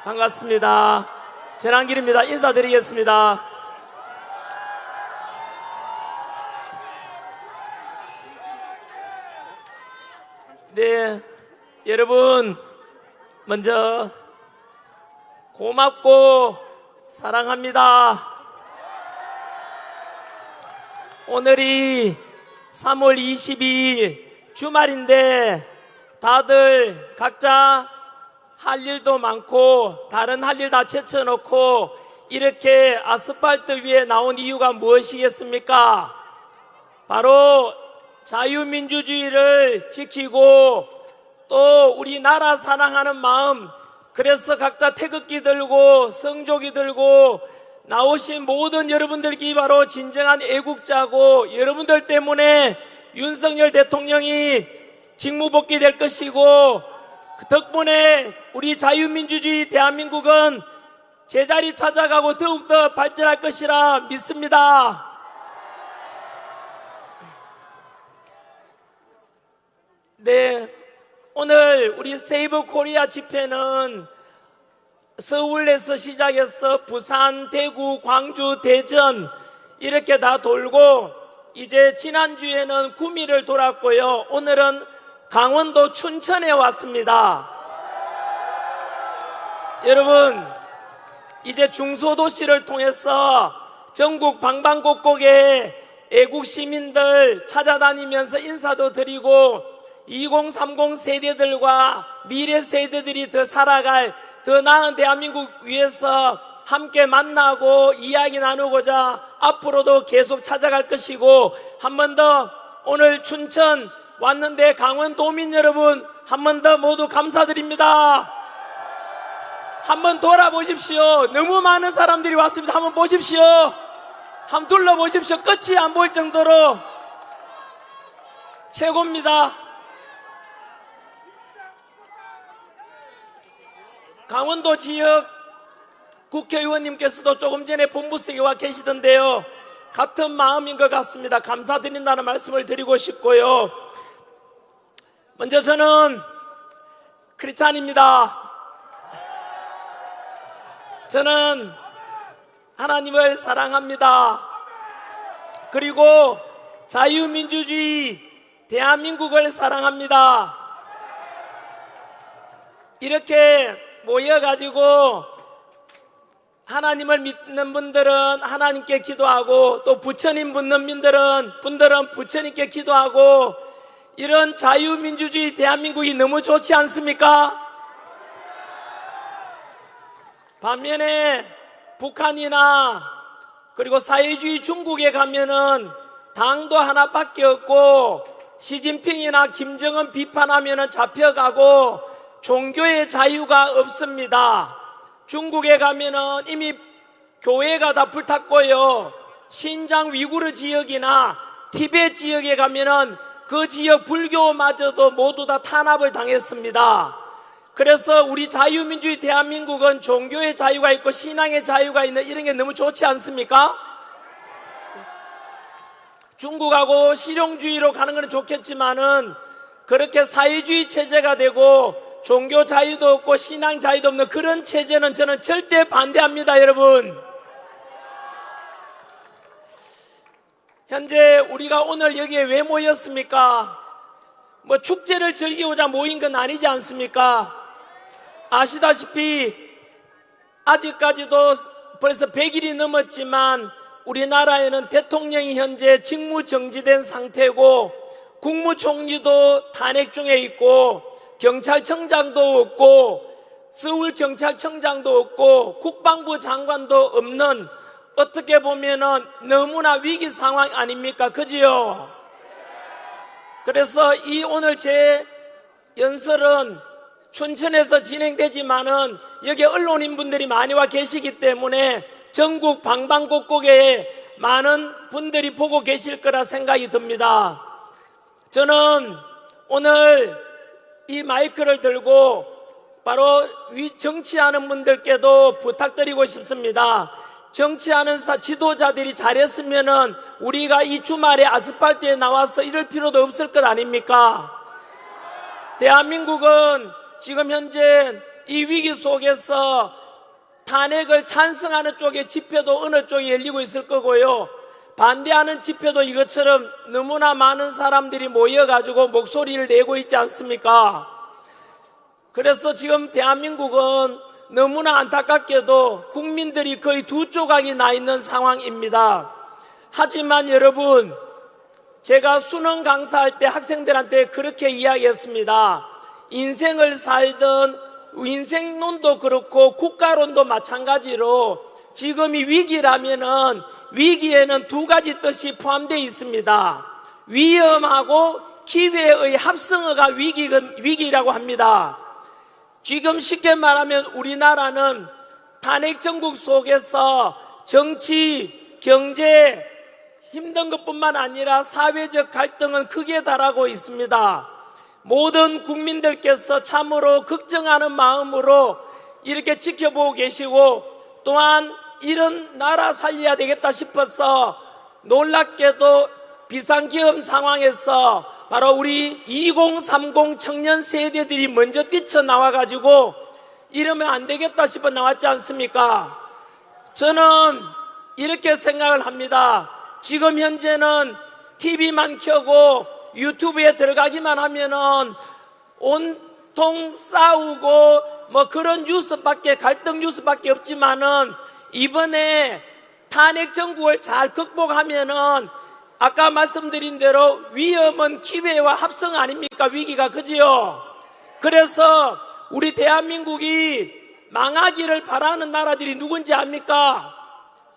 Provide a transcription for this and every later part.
반갑습니다. 전한길입니다. 인사드리겠습니다. 네, 여러분 먼저 고맙고 사랑합니다. 오늘이 3월 22일 주말인데 다들 각자 할 일도 많고 다른 할 일 다 제쳐놓고 이렇게 아스팔트 위에 나온 이유가 무엇이겠습니까? 바로 자유민주주의를 지키고 또 우리나라 사랑하는 마음, 그래서 각자 태극기 들고 성조기 들고 나오신 모든 여러분들이 바로 진정한 애국자고, 여러분들 때문에 윤석열 대통령이 직무복귀 될 것이고, 그 덕분에 우리 자유민주주의 대한민국은 제자리 찾아가고 더욱더 발전할 것이라 믿습니다. 네, 오늘 우리 세이브 코리아 집회는 서울에서 시작해서 부산, 대구, 광주, 대전 이렇게 다 돌고, 이제 지난주에는 구미를 돌았고요. 오늘은 강원도 춘천에 왔습니다. 여러분, 이제 중소도시를 통해서 전국 방방곡곡에 애국 시민들 찾아다니면서 인사도 드리고 2030 세대들과 미래 세대들이 더 살아갈 더 나은 대한민국 위해서 함께 만나고 이야기 나누고자 앞으로도 계속 찾아갈 것이고, 한 번 더 오늘 춘천 왔는데 강원도민 여러분 한 번 더 모두 감사드립니다. 한번 돌아보십시오. 너무 많은 사람들이 왔습니다. 한번 보십시오. 한번 둘러보십시오. 끝이 안 보일 정도로 최고입니다. 강원도 지역 국회의원님께서도 조금 전에 본부석에 와 계시던데요, 같은 마음인 것 같습니다. 감사드린다는 말씀을 드리고 싶고요. 먼저 저는 크리스찬입니다. 저는 하나님을 사랑합니다. 그리고 자유민주주의 대한민국을 사랑합니다. 이렇게 모여가지고 하나님을 믿는 분들은 하나님께 기도하고, 또 부처님 믿는 분들은 부처님께 기도하고, 이런 자유민주주의 대한민국이 너무 좋지 않습니까? 반면에 북한이나 그리고 사회주의 중국에 가면은 당도 하나밖에 없고, 시진핑이나 김정은 비판하면은 잡혀가고 종교의 자유가 없습니다. 중국에 가면은 이미 교회가 다 불탔고요. 신장 위구르 지역이나 티베트 지역에 가면은 그 지역 불교마저도 모두 다 탄압을 당했습니다. 그래서 우리 자유민주주의 대한민국은 종교의 자유가 있고 신앙의 자유가 있는 이런 게 너무 좋지 않습니까? 중국하고 실용주의로 가는 건 좋겠지만은 그렇게 사회주의 체제가 되고 종교 자유도 없고 신앙 자유도 없는 그런 체제는 저는 절대 반대합니다. 여러분, 현재 우리가 오늘 여기에 왜 모였습니까? 뭐 축제를 즐기고자 모인 건 아니지 않습니까? 아시다시피 아직까지도 벌써 100일이 넘었지만 우리나라에는 대통령이 현재 직무정지된 상태고, 국무총리도 탄핵 중에 있고, 경찰청장도 없고, 서울경찰청장도 없고, 국방부 장관도 없는, 어떻게 보면은 너무나 위기 상황 아닙니까? 그지요? 그래서 이 오늘 제 연설은 춘천에서 진행되지만은 여기 언론인분들이 많이 와 계시기 때문에 전국 방방곡곡에 많은 분들이 보고 계실 거라 생각이 듭니다. 저는 오늘 이 마이크를 들고 바로 정치하는 분들께도 부탁드리고 싶습니다. 정치하는 지도자들이 잘했으면은 우리가 이 주말에 아스팔트에 나와서 이럴 필요도 없을 것 아닙니까? 대한민국은 지금 현재 이 위기 속에서 탄핵을 찬성하는 쪽의 집회도 어느 쪽에 열리고 있을 거고요, 반대하는 집회도 이것처럼 너무나 많은 사람들이 모여가지고 목소리를 내고 있지 않습니까? 그래서 지금 대한민국은 너무나 안타깝게도 국민들이 거의 두 조각이 나 있는 상황입니다. 하지만 여러분, 제가 수능 강사할 때 학생들한테 그렇게 이야기했습니다. 인생을 살던 인생론도 그렇고 국가론도 마찬가지로 지금이 위기라면은 위기에는 두 가지 뜻이 포함되어 있습니다. 위험하고 기회의 합성어가 위기라고 합니다. 지금 쉽게 말하면 우리나라는 탄핵 정국 속에서 정치, 경제 힘든 것뿐만 아니라 사회적 갈등은 크게 달하고 있습니다. 모든 국민들께서 참으로 걱정하는 마음으로 이렇게 지켜보고 계시고, 또한 이런 나라 살려야 되겠다 싶어서 놀랍게도 비상기업 상황에서 바로 우리 2030 청년 세대들이 먼저 뛰쳐나와가지고 이러면 안 되겠다 싶어 나왔지 않습니까? 저는 이렇게 생각을 합니다. 지금 현재는 TV만 켜고 유튜브에 들어가기만 하면은 온통 싸우고 뭐 그런 뉴스밖에, 갈등 뉴스밖에 없지만은 이번에 탄핵 정국을 잘 극복하면은 아까 말씀드린 대로 위험은 기회와 합성 아닙니까? 위기가, 그지요? 그래서 우리 대한민국이 망하기를 바라는 나라들이 누군지 압니까?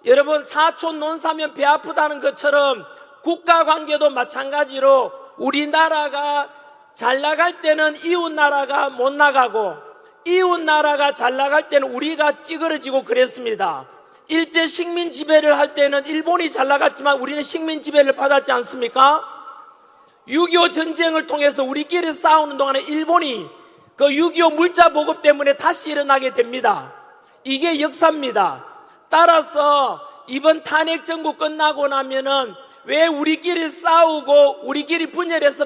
여러분, 사촌 논사면 배 아프다는 것처럼 국가관계도 마찬가지로 우리나라가 잘 나갈 때는 이웃나라가 못 나가고 이웃나라가 잘 나갈 때는 우리가 찌그러지고 그랬습니다. 일제 식민 지배를 할 때는 일본이 잘 나갔지만 우리는 식민 지배를 받았지 않습니까? 6.25 전쟁을 통해서 우리끼리 싸우는 동안에 일본이 그 6.25 물자 보급 때문에 다시 일어나게 됩니다. 이게 역사입니다. 따라서 이번 탄핵 정국 끝나고 나면은 왜 우리끼리 싸우고 우리끼리 분열해서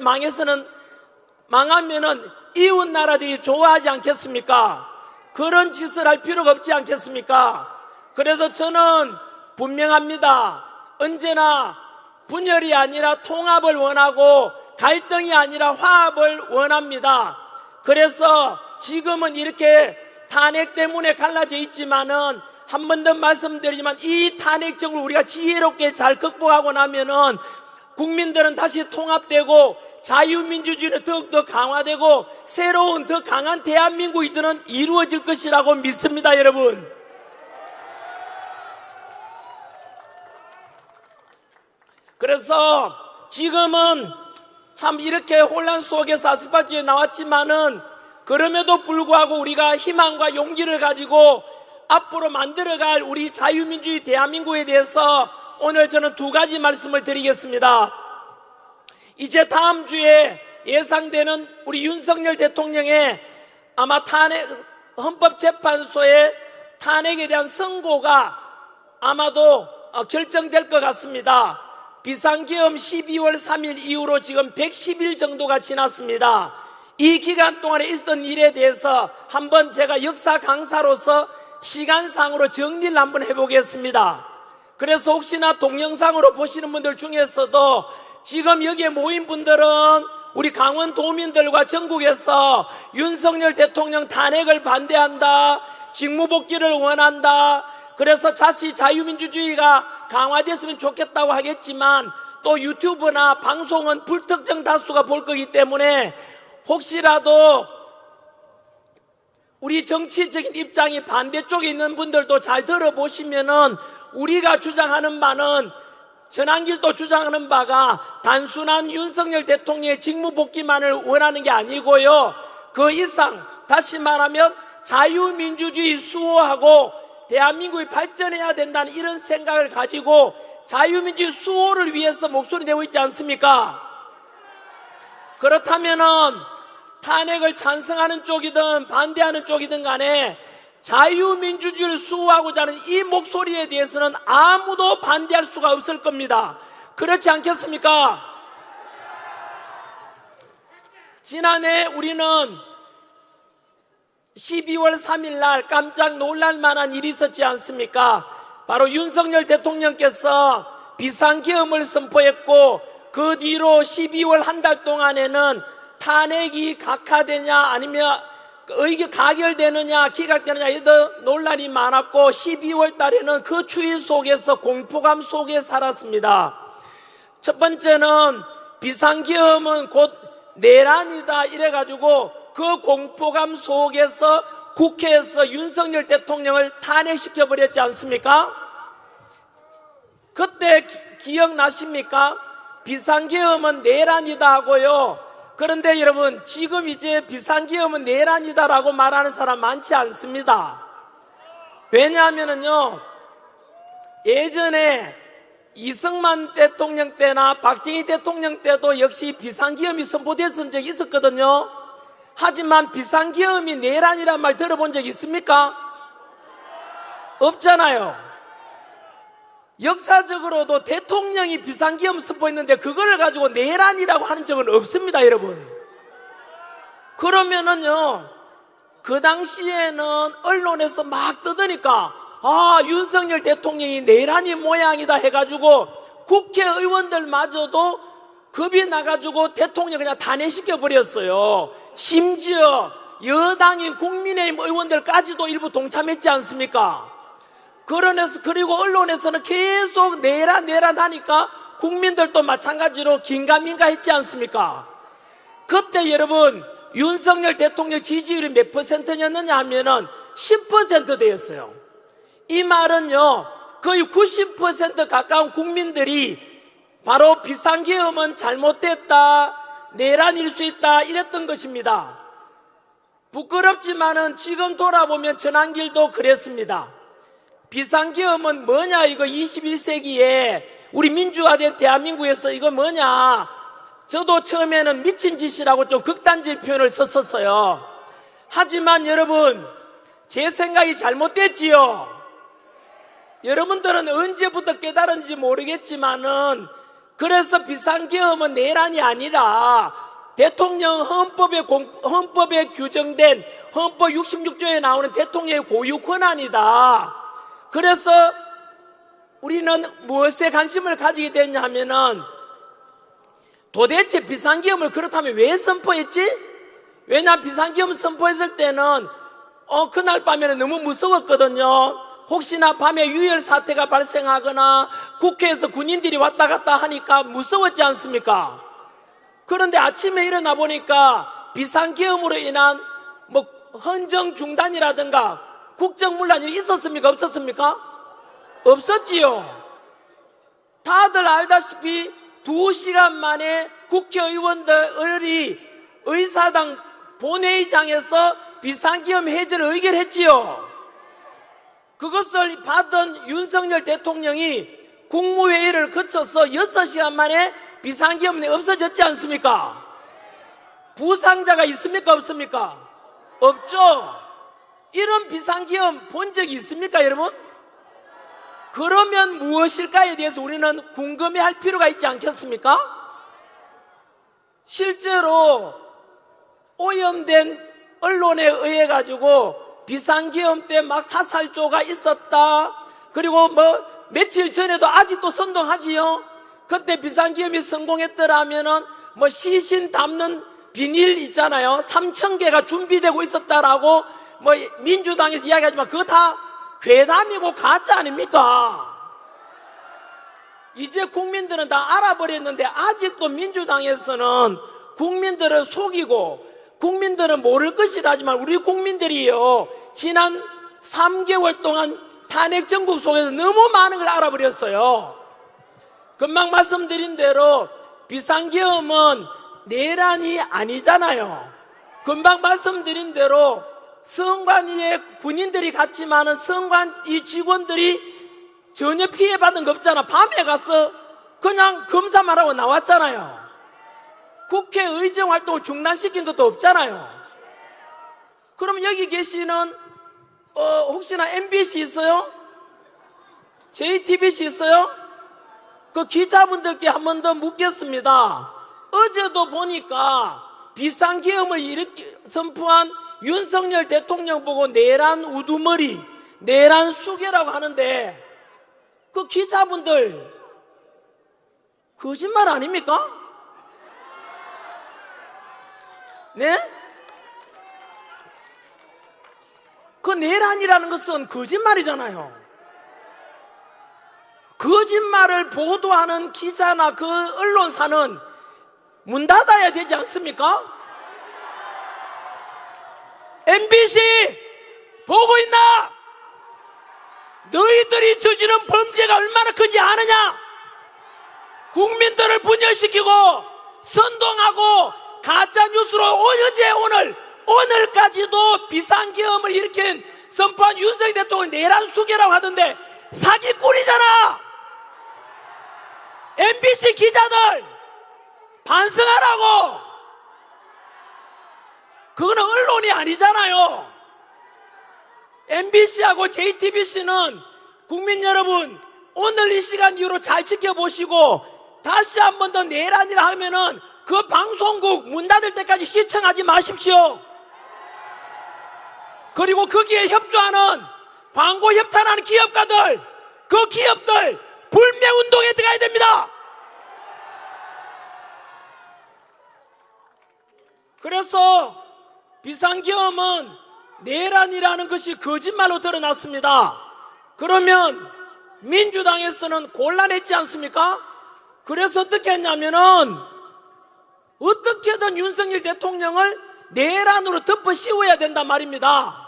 망하면은 이웃 나라들이 좋아하지 않겠습니까? 그런 짓을 할 필요가 없지 않겠습니까? 그래서 저는 분명합니다. 언제나 분열이 아니라 통합을 원하고 갈등이 아니라 화합을 원합니다. 그래서 지금은 이렇게 탄핵 때문에 갈라져 있지만은 한 번 더 말씀드리지만 이 탄핵 정국을 우리가 지혜롭게 잘 극복하고 나면은 국민들은 다시 통합되고 자유민주주의는 더욱더 강화되고 새로운 더 강한 대한민국이 저는 이루어질 것이라고 믿습니다, 여러분. 그래서 지금은 참 이렇게 혼란 속에서 아스팔트에 나왔지만은 그럼에도 불구하고 우리가 희망과 용기를 가지고 앞으로 만들어갈 우리 자유민주주의 대한민국에 대해서 오늘 저는 두 가지 말씀을 드리겠습니다. 이제 다음 주에 예상되는 우리 윤석열 대통령의 아마 헌법재판소의 탄핵에 대한 선고가 아마도 결정될 것 같습니다. 비상계엄 12월 3일 이후로 지금 110일 정도가 지났습니다. 이 기간 동안에 있었던 일에 대해서 한번 제가 역사 강사로서 시간상으로 정리를 한번 해보겠습니다. 그래서 혹시나 동영상으로 보시는 분들 중에서도 지금 여기에 모인 분들은 우리 강원도민들과 전국에서 윤석열 대통령 탄핵을 반대한다, 직무복귀를 원한다, 그래서 자칫 자유민주주의가 강화됐으면 좋겠다고 하겠지만 또 유튜브나 방송은 불특정 다수가 볼 거기 때문에 혹시라도 우리 정치적인 입장이 반대쪽에 있는 분들도 잘 들어보시면은 우리가 주장하는 바는, 전한길도 주장하는 바가 단순한 윤석열 대통령의 직무복귀만을 원하는 게 아니고요, 그 이상, 다시 말하면 자유민주주의 수호하고 대한민국이 발전해야 된다는 이런 생각을 가지고 자유민주주의 수호를 위해서 목소리 내고 있지 않습니까? 그렇다면은 탄핵을 찬성하는 쪽이든 반대하는 쪽이든 간에 자유민주주의를 수호하고자 하는 이 목소리에 대해서는 아무도 반대할 수가 없을 겁니다. 그렇지 않겠습니까? 지난해 우리는 12월 3일 날 깜짝 놀랄 만한 일이 있었지 않습니까? 바로 윤석열 대통령께서 비상계엄을 선포했고, 그 뒤로 12월 한 달 동안에는 탄핵이 각하되냐 아니면 의결 가결되느냐 기각되느냐 이런 논란이 많았고, 12월 달에는 그 추위 속에서 공포감 속에 살았습니다. 첫 번째는 비상계엄은 곧 내란이다 이래가지고 그 공포감 속에서 국회에서 윤석열 대통령을 탄핵시켜버렸지 않습니까? 그때 기억나십니까? 비상계엄은 내란이다 하고요. 그런데 여러분, 지금 이제 비상계엄은 내란이다라고 말하는 사람 많지 않습니다. 왜냐하면요, 예전에 이승만 대통령 때나 박정희 대통령 때도 역시 비상계엄이 선포됐던 적이 있었거든요. 하지만 비상계엄이 내란이란 말 들어본 적 있습니까? 없잖아요. 역사적으로도 대통령이 비상계엄 선포했는데 그걸 가지고 내란이라고 하는 적은 없습니다, 여러분. 그러면은요, 그 당시에는 언론에서 막 떠드니까 윤석열 대통령이 내란이 모양이다 해가지고 국회의원들마저도 겁이 나가지고 대통령 그냥 탄핵시켜 버렸어요. 심지어 여당인 국민의힘 의원들까지도 일부 동참했지 않습니까? 그리고 언론에서는 계속 내란 하니까 국민들도 마찬가지로 긴가민가 했지 않습니까? 그때 여러분, 윤석열 대통령 지지율이 몇 %였느냐 하면은 10% 되었어요. 이 말은요, 거의 90% 가까운 국민들이 바로 비상계엄은 잘못됐다, 내란일 수 있다 이랬던 것입니다. 부끄럽지만은 지금 돌아보면 전환길도 그랬습니다. 비상계엄은 뭐냐, 이거 21세기에 우리 민주화된 대한민국에서 이거 뭐냐, 저도 처음에는 미친 짓이라고 좀 극단적인 표현을 썼었어요. 하지만 여러분, 제 생각이 잘못됐지요. 여러분들은 언제부터 깨달은지 모르겠지만은, 그래서 비상계엄은 내란이 아니라 대통령 헌법에 규정된 헌법 66조에 나오는 대통령의 고유 권한이다. 그래서 우리는 무엇에 관심을 가지게 됐냐 하면은, 도대체 비상계엄을 그렇다면 왜 선포했지? 왜냐하면 비상계엄 선포했을 때는 그날 밤에는 너무 무서웠거든요. 혹시나 밤에 유혈 사태가 발생하거나 국회에서 군인들이 왔다 갔다 하니까 무서웠지 않습니까? 그런데 아침에 일어나 보니까 비상계엄으로 인한 헌정 중단이라든가 국정문란이 있었습니까? 없었습니까? 없었지요. 다들 알다시피 2시간 만에 국회의원들이 의사당 본회의장에서 비상계엄 해제를 의결했지요. 그것을 받은 윤석열 대통령이 국무회의를 거쳐서 6시간 만에 비상계엄이 없어졌지 않습니까? 부상자가 있습니까? 없습니까? 없죠. 이런 비상계엄 본 적이 있습니까, 여러분? 그러면 무엇일까에 대해서 우리는 궁금해할 필요가 있지 않겠습니까? 실제로 오염된 언론에 의해 가지고 비상계엄 때 막 사살조가 있었다, 그리고 며칠 전에도 아직도 선동하지요. 그때 비상계엄이 성공했더라면은 시신 담는 비닐 있잖아요, 3,000개가 준비되고 있었다라고 민주당에서 이야기하지만 그거 다 괴담이고 가짜 아닙니까? 이제 국민들은 다 알아버렸는데 아직도 민주당에서는 국민들을 속이고, 국민들은 모를 것이라 하지만 우리 국민들이요, 지난 3개월 동안 탄핵 정국 속에서 너무 많은 걸 알아버렸어요. 금방 말씀드린 대로 비상계엄은 내란이 아니잖아요. 금방 말씀드린 대로 선관위에 군인들이 갔지만은 선관위 직원들이 전혀 피해받은 거 없잖아. 밤에 가서 그냥 검사만 하고 나왔잖아요. 국회 의정 활동을 중단시킨 것도 없잖아요. 그럼 여기 계시는 혹시나 MBC 있어요? JTBC 있어요? 그 기자분들께 한 번 더 묻겠습니다. 어제도 보니까 비상계엄을 선포한 윤석열 대통령 보고 내란 우두머리, 내란 수개라고 하는데 그 기자분들 거짓말 아닙니까? 네? 그 내란이라는 것은 거짓말이잖아요. 거짓말을 보도하는 기자나 그 언론사는 문 닫아야 되지 않습니까? MBC 보고 있나? 너희들이 저지른 범죄가 얼마나 큰지 아느냐? 국민들을 분열시키고 선동하고 가짜뉴스로 어제 오늘까지도 비상계엄을 일으킨 선포한 윤석열 대통령을 내란 수개라고 하던데 사기꾼이잖아. MBC 기자들 반성하라고. 그거는 언론이 아니잖아요. MBC하고 JTBC는 국민 여러분 오늘 이 시간 이후로 잘 지켜보시고 다시 한 번 더 내란이라 하면은 그 방송국 문 닫을 때까지 시청하지 마십시오. 그리고 거기에 협조하는 광고 협찬하는 기업가들, 그 기업들 불매운동에 들어가야 됩니다. 그래서 비상계엄은 내란이라는 것이 거짓말로 드러났습니다. 그러면 민주당에서는 곤란했지 않습니까? 그래서 어떻게 했냐면은 어떻게든 윤석열 대통령을 내란으로 덮어 씌워야 된단 말입니다.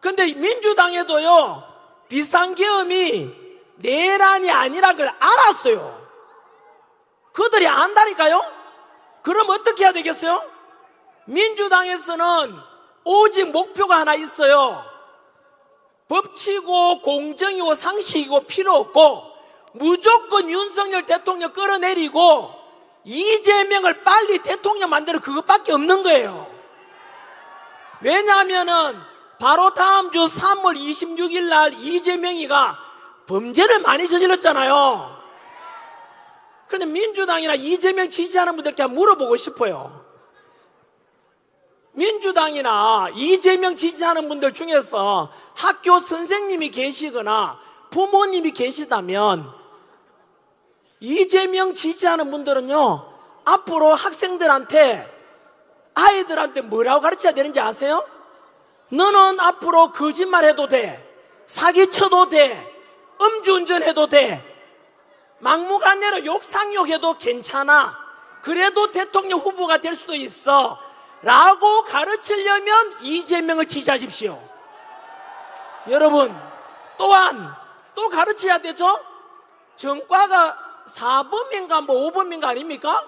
근데 민주당에도요 비상계엄이 내란이 아니라 걸 알았어요. 그들이 안다니까요. 그럼 어떻게 해야 되겠어요? 민주당에서는 오직 목표가 하나 있어요. 법치고 공정이고 상식이고 필요 없고 무조건 윤석열 대통령 끌어내리고 이재명을 빨리 대통령 만드는 그것밖에 없는 거예요. 왜냐하면은 바로 다음 주 3월 26일 날 이재명이가 범죄를 많이 저질렀잖아요. 근데 민주당이나 이재명 지지하는 분들께 한번 물어보고 싶어요. 민주당이나 이재명 지지하는 분들 중에서 학교 선생님이 계시거나 부모님이 계시다면 이재명 지지하는 분들은요 앞으로 학생들한테 아이들한테 뭐라고 가르쳐야 되는지 아세요? 너는 앞으로 거짓말 해도 돼, 사기쳐도 돼, 음주운전 해도 돼, 막무가내로 욕상욕해도 괜찮아, 그래도 대통령 후보가 될 수도 있어 라고 가르치려면 이재명을 지지하십시오. 여러분 또한 또 가르쳐야 되죠. 전과가 4범인가 뭐 5범인가 아닙니까?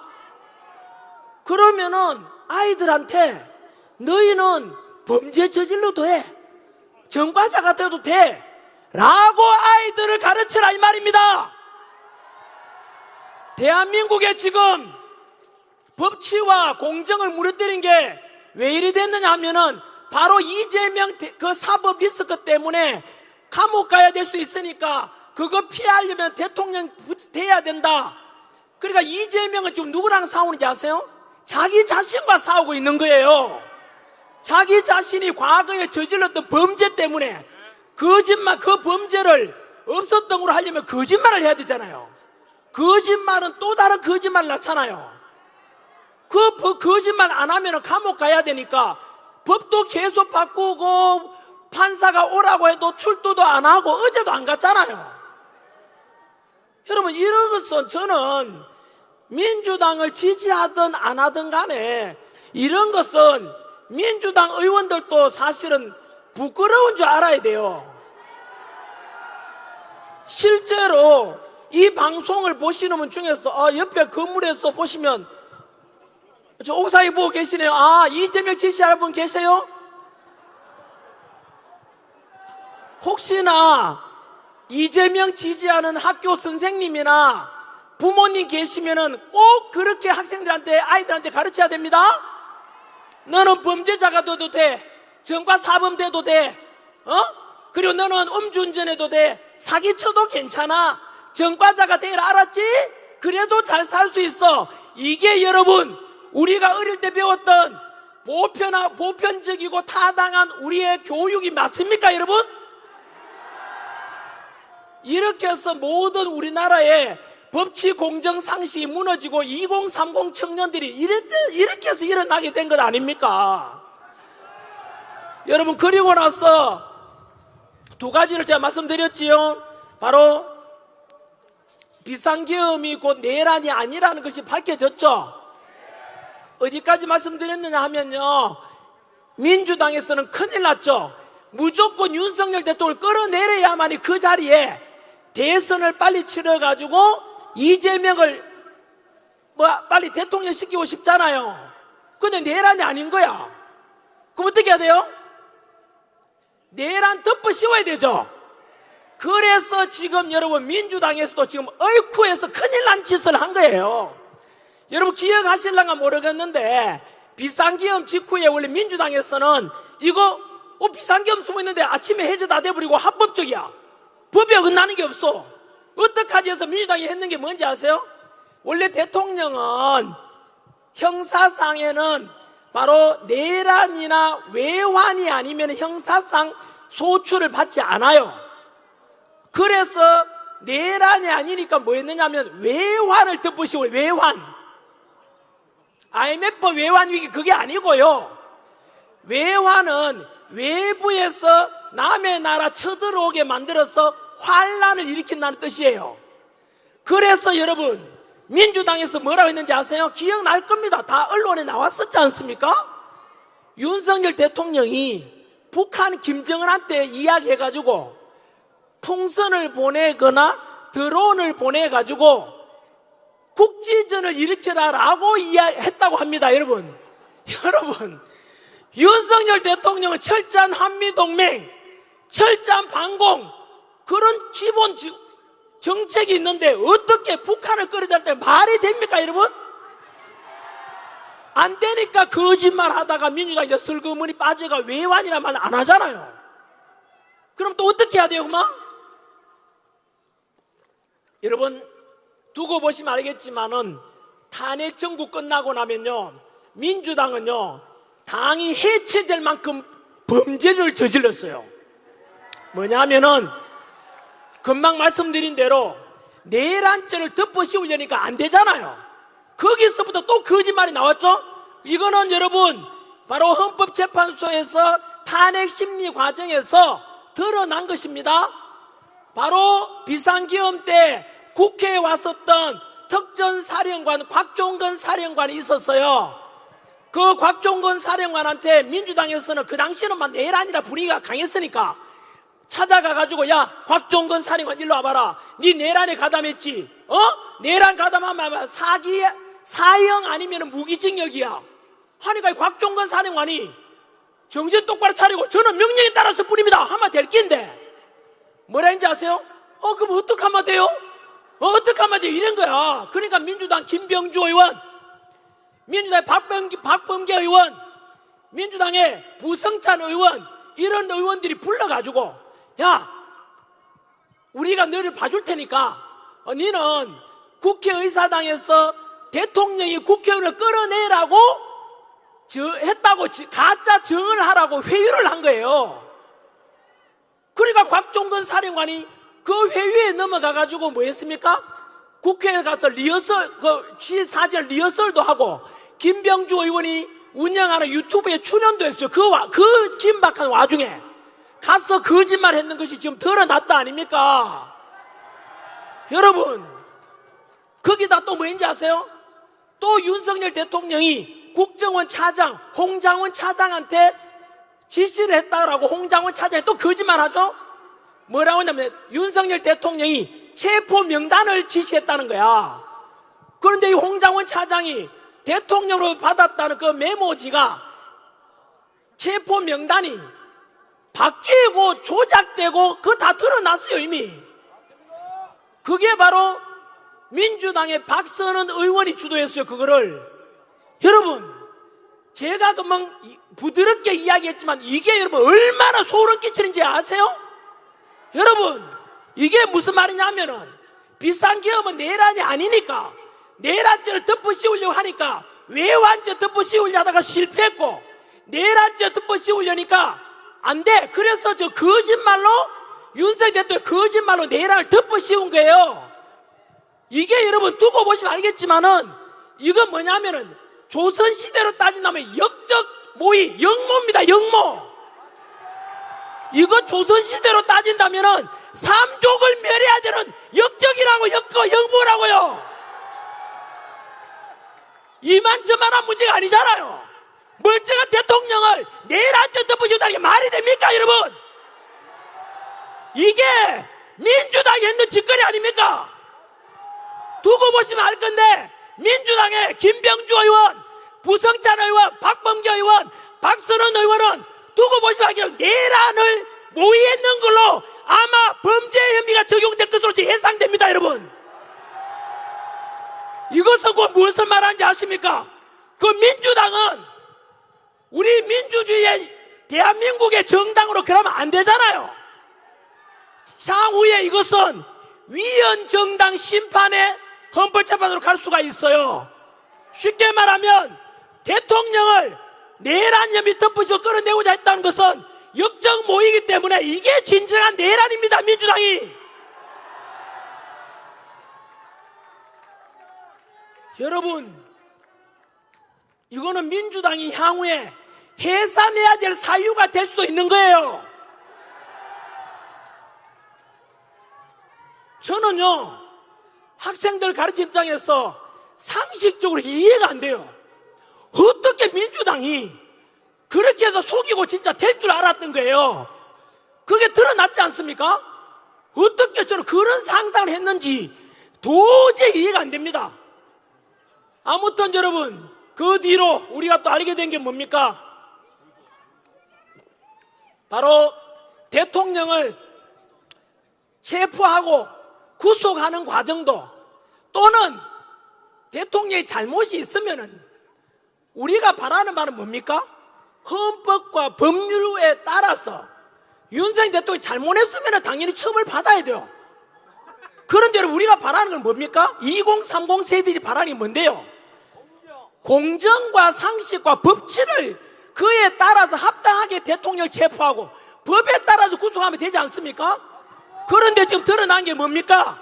그러면은 아이들한테 너희는 범죄 저질러도 해, 전과자가 돼도 돼 라고 아이들을 가르치라 이 말입니다. 대한민국에 지금 법치와 공정을 무너뜨린 게 왜 이리 됐느냐 하면은 바로 이재명 그 사법 리스크 때문에 감옥 가야 될 수도 있으니까 그거 피하려면 대통령 돼야 된다. 그러니까 이재명은 지금 누구랑 싸우는지 아세요? 자기 자신과 싸우고 있는 거예요. 자기 자신이 과거에 저질렀던 범죄 때문에 거짓말, 그 범죄를 없었던 걸로 하려면 거짓말을 해야 되잖아요. 거짓말은 또 다른 거짓말을 낳잖아요. 그 거짓말 안 하면 감옥 가야 되니까 법도 계속 바꾸고 판사가 오라고 해도 출두도 안 하고 어제도 안 갔잖아요. 여러분 이런 것은 저는 민주당을 지지하든 안 하든 간에 이런 것은 민주당 의원들도 사실은 부끄러운 줄 알아야 돼요. 실제로 이 방송을 보시는 분 중에서 옆에 건물에서 보시면 저 옥상에 보고 계시네요. 이재명 지지하는 분 계세요? 혹시나 이재명 지지하는 학교 선생님이나 부모님 계시면은 꼭 그렇게 학생들한테, 아이들한테 가르쳐야 됩니다. 너는 범죄자가 돼도 돼, 전과 사범 돼도 돼, 그리고 너는 음주운전해도 돼, 사기쳐도 괜찮아, 전과자가 되라, 알았지? 그래도 잘 살 수 있어. 이게 여러분 우리가 어릴 때 배웠던 보편적이고 타당한 우리의 교육이 맞습니까, 여러분? 이렇게 해서 모든 우리나라의 법치 공정 상식이 무너지고 2030 청년들이 이렇게 해서 일어나게 된 것 아닙니까? 여러분, 그리고 나서 두 가지를 제가 말씀드렸지요. 바로 비상계엄이 곧 내란이 아니라는 것이 밝혀졌죠. 어디까지 말씀드렸느냐 하면요, 민주당에서는 큰일 났죠. 무조건 윤석열 대통령을 끌어내려야만이 그 자리에 대선을 빨리 치러가지고 이재명을 빨리 대통령 시키고 싶잖아요. 근데 내란이 아닌 거야. 그럼 어떻게 해야 돼요? 내란 덮어 씌워야 되죠. 그래서 지금 여러분 민주당에서도 지금 어이쿠에서 큰일 난 짓을 한 거예요. 여러분 기억하실랑가 모르겠는데 비상계엄 직후에 원래 민주당에서는 이거 비상계엄 숨어있는데 아침에 해제 다 돼버리고 합법적이야. 법에 어긋나는 게 없어. 어떡하지 해서 민주당이 했는 게 뭔지 아세요? 원래 대통령은 형사상에는 바로 내란이나 외환이 아니면 형사상 소출을 받지 않아요. 그래서 내란이 아니니까 뭐 했느냐면 외환을 덮으시고, 외환. IMF 외환 위기 그게 아니고요. 외환은 외부에서 남의 나라 쳐들어오게 만들어서 환란을 일으킨다는 뜻이에요. 그래서 여러분 민주당에서 뭐라고 했는지 아세요? 기억날 겁니다. 다 언론에 나왔었지 않습니까? 윤석열 대통령이 북한 김정은한테 이야기해가지고 풍선을 보내거나 드론을 보내가지고 국지전을 일으켜라라고 이야기했다고 합니다. 여러분 윤석열 대통령은 철저한 한미동맹, 철저한 방공, 그런 기본 정책이 있는데 어떻게 북한을 끌어들일 때 말이 됩니까, 여러분? 안 되니까 거짓말 하다가 민주당이 이제 슬그머니 빠져가 외환이란 말 안 하잖아요. 그럼 또 어떻게 해야 돼요, 그만? 여러분 두고 보시면 알겠지만은 탄핵 정국 끝나고 나면요, 민주당은요 당이 해체될 만큼 범죄를 저질렀어요. 뭐냐면은 금방 말씀드린 대로 내란죄를 덮어 씌우려니까 안 되잖아요. 거기서부터 또 거짓말이 나왔죠. 이거는 여러분 바로 헌법재판소에서 탄핵 심리 과정에서 드러난 것입니다. 바로 비상계엄 때 국회에 왔었던 특전사령관 곽종건 사령관이 있었어요. 그 곽종건 사령관한테 민주당에서는 그 당시에는 막 내란이라 분위기가 강했으니까 찾아가가지고, 야 곽종건 사령관 일로 와봐라. 네 내란에 가담했지? 내란 가담하면 사형 아니면 무기징역이야. 하니까 곽종건 사령관이 정신 똑바로 차리고 저는 명령에 따라서 뿐입니다 하면 될 낀데 뭐라 했는지 아세요? 그럼 어떡하면 돼요? 어떡하면 돼요? 이런 거야. 그러니까 민주당 김병주 의원, 민주당의 박범계 의원, 민주당의 부성찬 의원, 이런 의원들이 불러가지고, 야 우리가 너를 봐줄 테니까 너는 국회의사당에서 대통령이 국회의원을 끌어내라고 했다고 가짜 증언을 하라고 회유를 한 거예요. 그러니까 곽종건 사령관이 그 회유에 넘어가가지고 뭐 했습니까? 국회에 가서 리허설, 사전 리허설도 하고 김병주 의원이 운영하는 유튜브에 출연도 했어요. 그 긴박한 와중에 가서 거짓말 했는 것이 지금 드러났다 아닙니까? 여러분 거기다 또 뭐인지 아세요? 또 윤석열 대통령이 국정원 차장 홍장원 차장한테 지시를 했다라고 홍장원 차장이 또 거짓말 하죠? 뭐라고 하냐면 윤석열 대통령이 체포 명단을 지시했다는 거야. 그런데 이 홍장원 차장이 대통령으로 받았다는 그 메모지가 체포 명단이 바뀌고 조작되고 그거 다 드러났어요 이미. 그게 바로 민주당의 박선원 의원이 주도했어요 그거를. 여러분 제가 금방 부드럽게 이야기했지만 이게 여러분 얼마나 소름 끼치는지 아세요? 여러분 이게 무슨 말이냐면은 비상계엄은 내란이 아니니까 내란죄를 덮어 씌우려고 하니까 외환죄 덮어 씌우려 하다가 실패했고 내란죄 덮어 씌우려니까 안 돼. 그래서 저 거짓말로 윤석열 대통령이 거짓말로 내란을 덮어 씌운 거예요. 이게 여러분 두고 보시면 알겠지만은 이건 뭐냐면은 조선시대로 따진다면 역적 모의, 역모입니다. 역모. 이거 조선시대로 따진다면은 삼족을 멸해야 되는 역적이라고, 역모라고요. 이만저만한 문제가 아니잖아요. 멀쩡한 대통령을 내란죄 덮으시다는 게 말이 됩니까, 여러분? 이게 민주당이 했는 짓거리 아닙니까? 두고 보시면 알 건데, 민주당의 김병주 의원, 부성찬 의원, 박범계 의원, 박선원 의원은 두고 보시면 알겠지만 내란을 모의했는 걸로 아마 범죄 혐의가 적용될 것으로 예상됩니다, 여러분. 이것은 곧 무엇을 말하는지 아십니까? 그 민주당은 우리 민주주의의 대한민국의 정당으로 그러면 안 되잖아요. 향후에 이것은 위헌정당 심판의 헌법재판으로 갈 수가 있어요. 쉽게 말하면 대통령을 내란 혐의 덮으시고 끌어내고자 했다는 것은 역적 모이기 때문에 이게 진정한 내란입니다, 민주당이. 여러분, 이거는 민주당이 향후에 해산해야 될 사유가 될 수 있는 거예요. 저는요, 학생들 가르치 입장에서 상식적으로 이해가 안 돼요. 어떻게 민주당이 그렇게 해서 속이고 진짜 될 줄 알았던 거예요. 그게 드러났지 않습니까? 어떻게 저는 그런 상상을 했는지 도저히 이해가 안 됩니다. 아무튼 여러분, 그 뒤로 우리가 또 알게 된 게 뭡니까? 바로 대통령을 체포하고 구속하는 과정도, 또는 대통령의 잘못이 있으면은 우리가 바라는 바는 뭡니까? 헌법과 법률에 따라서 윤석열 대통령이 잘못했으면 당연히 처벌받아야 돼요. 그런데 우리가 바라는 건 뭡니까? 2030 세대들이 바라는 게 뭔데요? 공정과 상식과 법치를 그에 따라서 합당하게 대통령을 체포하고 법에 따라서 구속하면 되지 않습니까? 그런데 지금 드러난 게 뭡니까?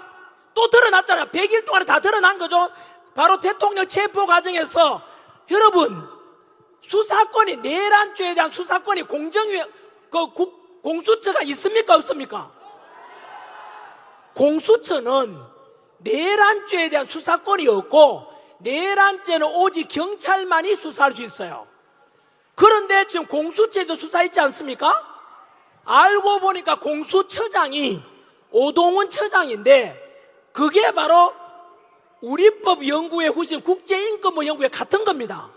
또 드러났잖아요. 100일 동안에 다 드러난 거죠. 바로 대통령 체포 과정에서 여러분, 수사권이, 내란죄에 대한 수사권이 공수처가 있습니까, 없습니까? 공수처는 내란죄에 대한 수사권이 없고, 내란죄는 오직 경찰만이 수사할 수 있어요. 그런데 지금 공수처에도 수사했지 않습니까? 알고 보니까 공수처장이 오동훈 처장인데, 그게 바로 우리법 연구회 후신 국제인권법 연구회 같은 겁니다.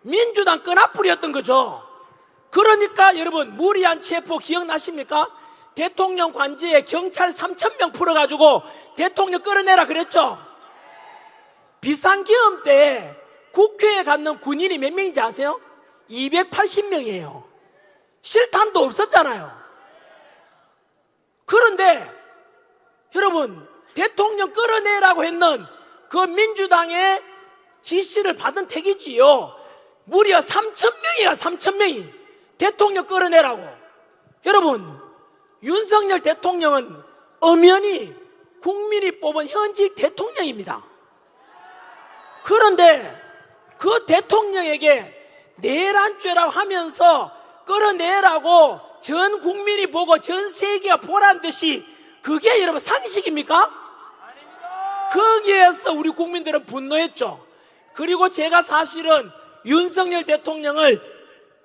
민주당 끈앞풀이였던 거죠. 그러니까 여러분, 무리한 체포 기억나십니까? 대통령 관저에 경찰 3,000명 풀어가지고 대통령 끌어내라 그랬죠. 비상계엄 때 국회에 갔는 군인이 몇 명인지 아세요? 280명이에요. 실탄도 없었잖아요. 그런데 여러분, 대통령 끌어내라고 했는 그 민주당의 지시를 받은 택이지요. 무려 3,000명이야, 3,000명이. 대통령 끌어내라고. 여러분, 윤석열 대통령은 엄연히 국민이 뽑은 현직 대통령입니다. 그런데 그 대통령에게 내란죄라고 하면서 끌어내라고 전 국민이 보고 전 세계가 보란 듯이, 그게 여러분 상식입니까? 거기에서 우리 국민들은 분노했죠. 그리고 제가 사실은 윤석열 대통령을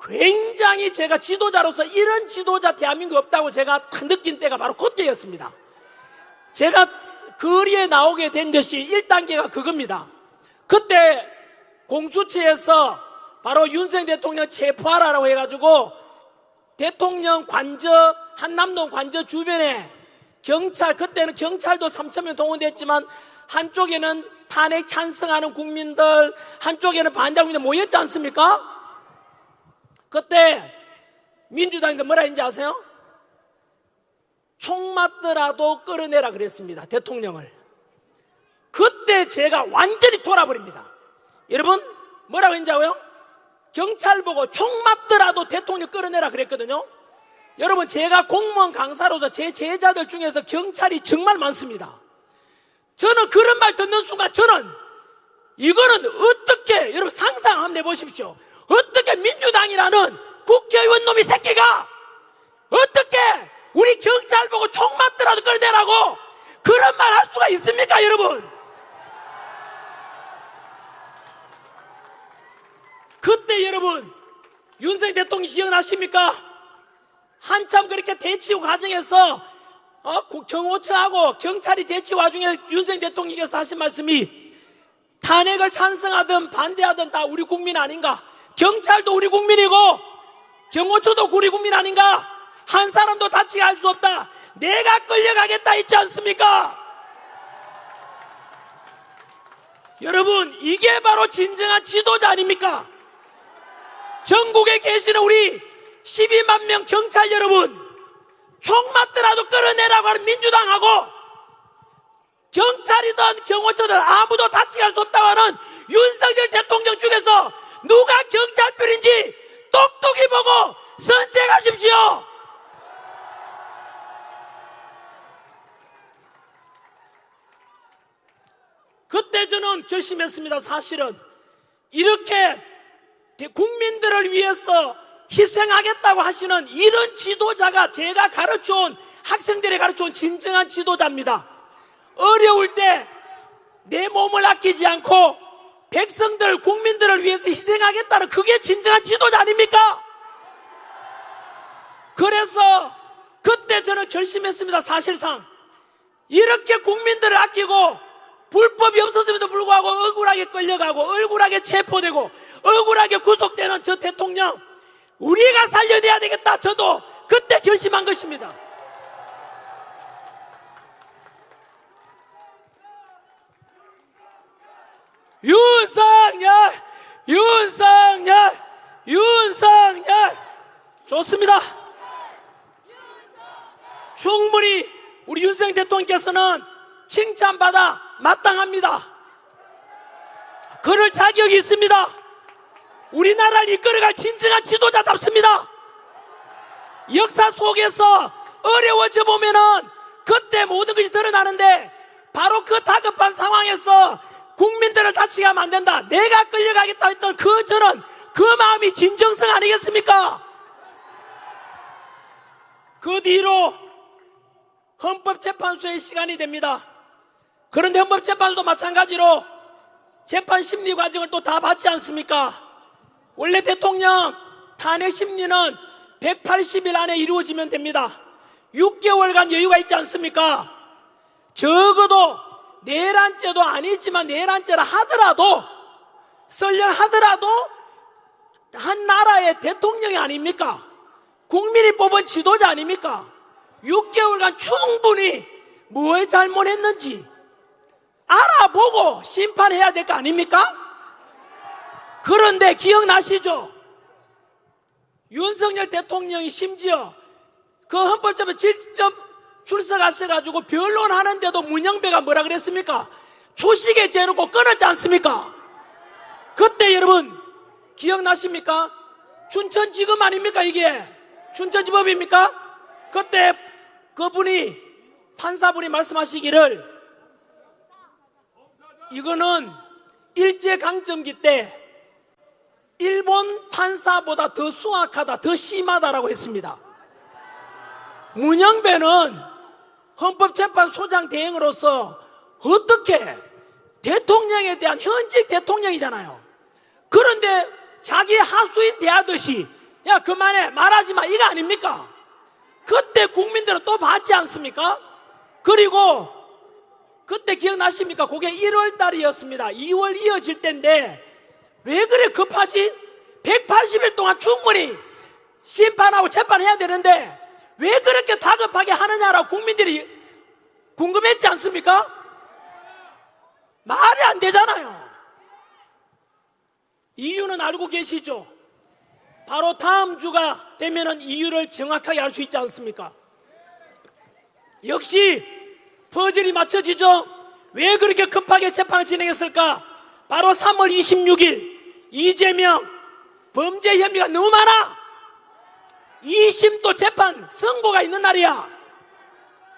굉장히, 제가 지도자로서 이런 지도자 대한민국에 없다고 제가 딱 느낀 때가 바로 그때였습니다. 제가 거리에 나오게 된 것이 1단계가 그겁니다. 그때 공수처에서 바로 윤석열 대통령 체포하라고 해가지고 대통령 관저, 한남동 관저 주변에 경찰, 그때는 경찰도 3,000명 동원됐지만 한쪽에는 탄핵 찬성하는 국민들, 한쪽에는 반대하는 국민들 모였지 않습니까? 그때 민주당에서 뭐라 했는지 아세요? 총 맞더라도 끌어내라 그랬습니다, 대통령을. 그때 제가 완전히 돌아버립니다. 여러분, 뭐라고 했는지 알아요? 경찰 보고 총 맞더라도 대통령 끌어내라 그랬거든요. 여러분, 제가 공무원 강사로서 제 제자들 중에서 경찰이 정말 많습니다. 저는 그런 말 듣는 순간 저는 이거는 어떻게, 여러분 상상 한번 해보십시오. 어떻게 민주당이라는 국회의원 놈이 새끼가 어떻게 우리 경찰 보고 총 맞더라도 끌어내라고 그런 말 할 수가 있습니까, 여러분? 그때 여러분, 윤석열 대통령 기억나십니까? 한참 그렇게 대치 과정에서 경호처하고 경찰이 대치 와중에 윤석열 대통령께서 하신 말씀이 탄핵을 찬성하든 반대하든 다 우리 국민 아닌가? 경찰도 우리 국민이고 경호처도 우리 국민 아닌가? 한 사람도 다치게 할 수 없다. 내가 끌려가겠다 있지 않습니까? 여러분, 이게 바로 진정한 지도자 아닙니까? 전국에 계시는 우리 12만 명 경찰 여러분, 총 맞더라도 끌어내라고 하는 민주당하고 경찰이든 경호처든 아무도 다치게 할 수 없다고 하는 윤석열 대통령 중에서 누가 경찰편인지 똑똑히 보고 선택하십시오. 그때 저는 결심했습니다. 사실은 이렇게 국민들을 위해서 희생하겠다고 하시는 이런 지도자가 제가 가르쳐온, 학생들이 가르쳐온 진정한 지도자입니다. 어려울 때 내 몸을 아끼지 않고 백성들, 국민들을 위해서 희생하겠다는 그게 진정한 지도자 아닙니까? 그래서 그때 저는 결심했습니다. 사실상 이렇게 국민들을 아끼고 불법이 없었음에도 불구하고 억울하게 끌려가고 억울하게 체포되고 억울하게 구속되는 저 대통령 우리가 살려내야 되겠다. 저도 그때 결심한 것입니다. 윤석열, 윤석열, 윤석열. 좋습니다. 충분히 우리 윤석열 대통령께서는 칭찬받아 마땅합니다. 그럴 자격이 있습니다. 우리나라를 이끌어갈 진정한 지도자답습니다. 역사 속에서 어려워져 보면은 그때 모든 것이 드러나는데 바로 그 다급한 상황에서 국민들을 다치게 하면 안 된다. 내가 끌려가겠다 했던 저는 그 마음이 진정성 아니겠습니까? 그 뒤로 헌법재판소의 시간이 됩니다. 그런데 헌법재판소도 마찬가지로 재판 심리 과정을 또 다 받지 않습니까? 원래 대통령 탄핵 심리는 180일 안에 이루어지면 됩니다. 6개월간 여유가 있지 않습니까? 적어도 내란죄도 아니지만 내란죄라 하더라도 설령 하더라도 한 나라의 대통령이 아닙니까? 국민이 뽑은 지도자 아닙니까? 6개월간 충분히 뭘 잘못했는지 알아보고 심판해야 될 거 아닙니까? 그런데 기억나시죠? 윤석열 대통령이 심지어 그 헌법재판소 직접 출석하셔가지고 변론하는데도 문영배가 뭐라 그랬습니까? 초식에 재놓고 끊었지 않습니까? 그때 여러분 기억나십니까? 춘천지검 아닙니까? 이게 춘천지법입니까? 그때 그분이 판사분이 말씀하시기를 이거는 일제강점기 때 일본 판사보다 더 수악하다, 더 심하다라고 했습니다. 문영배는 헌법재판소장 대행으로서 어떻게 대통령에 대한 현직 대통령이잖아요. 그런데 자기 하수인 대하듯이 야 그만해 말하지 마 이거 아닙니까? 그때 국민들은 또 받지 않습니까? 그리고 그때 기억나십니까? 그게 1월 달이었습니다. 2월 이어질 때인데 왜 그래 급하지? 180일 동안 충분히 심판하고 재판해야 되는데 왜 그렇게 다급하게 하느냐라고 국민들이 궁금했지 않습니까? 말이 안 되잖아요. 이유는 알고 계시죠? 바로 다음 주가 되면은 이유를 정확하게 알 수 있지 않습니까? 역시 퍼즐이 맞춰지죠? 왜 그렇게 급하게 재판을 진행했을까? 바로 3월 26일 이재명 범죄 혐의가 너무 많아. 2심도 재판 선고가 있는 날이야.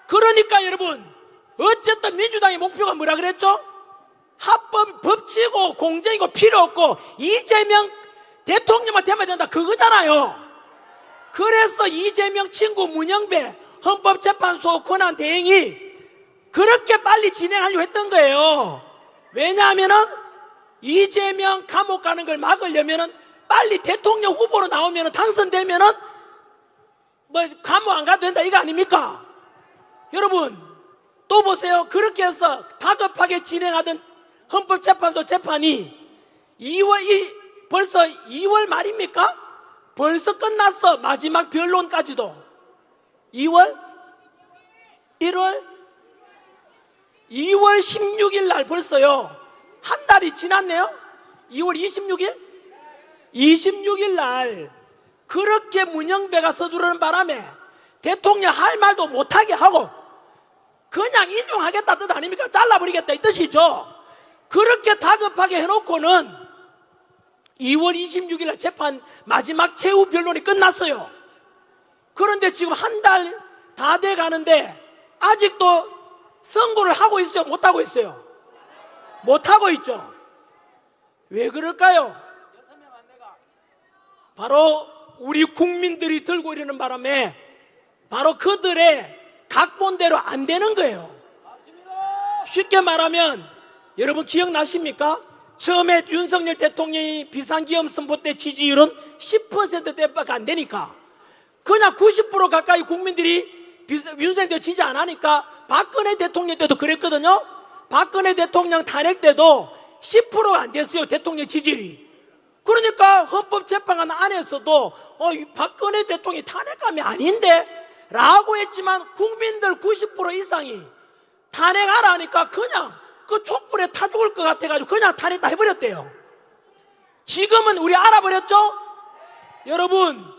그러니까 여러분, 어쨌든 민주당의 목표가 뭐라 그랬죠? 합법, 법치고 공정이고 필요 없고 이재명 대통령만 되면 된다, 그거잖아요. 그래서 이재명 친구 문영배 헌법재판소 권한 대행이 그렇게 빨리 진행하려고 했던 거예요. 왜냐하면은 이재명 감옥 가는 걸 막으려면은 빨리 대통령 후보로 나오면은 당선되면은 뭐 감옥 안 가도 된다, 이거 아닙니까? 여러분, 또 보세요. 그렇게 해서 다급하게 진행하던 헌법재판소 재판이 벌써 2월 말입니까? 벌써 끝났어. 마지막 변론까지도 2월 16일 날 벌써요. 한 달이 지났네요. 2월 26일 날 그렇게 문영배가 서두르는 바람에 대통령 할 말도 못하게 하고 그냥 인용하겠다 뜻 아닙니까? 잘라버리겠다 이 뜻이죠. 그렇게 다급하게 해놓고는 2월 26일 날 재판 마지막 최후 변론이 끝났어요. 그런데 지금 한 달 다 돼 가는데 아직도 선고를 하고 있어요? 못하고 있어요? 못하고 있죠. 왜 그럴까요? 바로 우리 국민들이 들고 이러는 바람에 바로 그들의 각본대로 안 되는 거예요. 쉽게 말하면 여러분 기억나십니까? 처음에 윤석열 대통령이 비상기업 선포 때 지지율은 10%대밖에 안 되니까 그냥 90% 가까이 국민들이 윤석열 대통령 지지 안 하니까 박근혜 대통령 때도 그랬거든요. 박근혜 대통령 탄핵 때도 10%가 안 됐어요, 대통령 지지율이. 그러니까 헌법재판관 안에서도 박근혜 대통령이 탄핵감이 아닌데? 라고 했지만 국민들 90% 이상이 탄핵하라 하니까 그냥 그 촛불에 타 죽을 것 같아가지고 그냥 탄핵 다 해버렸대요. 지금은 우리 알아버렸죠? 여러분,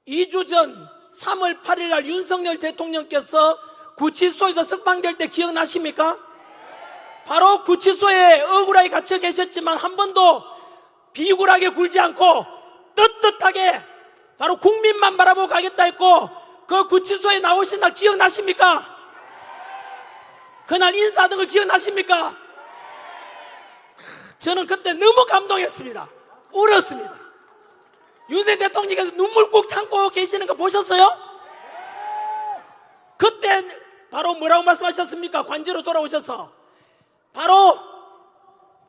2주 전 3월 8일 날 윤석열 대통령께서 구치소에서 석방될 때 기억나십니까? 바로 구치소에 억울하게 갇혀 계셨지만 한 번도 비굴하게 굴지 않고 떳떳하게 바로 국민만 바라보고 가겠다 했고 그 구치소에 나오신 날 기억나십니까? 그날 인사하던 거 기억나십니까? 저는 그때 너무 감동했습니다. 울었습니다. 윤석열 대통령께서 눈물 꾹 참고 계시는 거 보셨어요? 그때 바로 뭐라고 말씀하셨습니까? 관저로 돌아오셔서 바로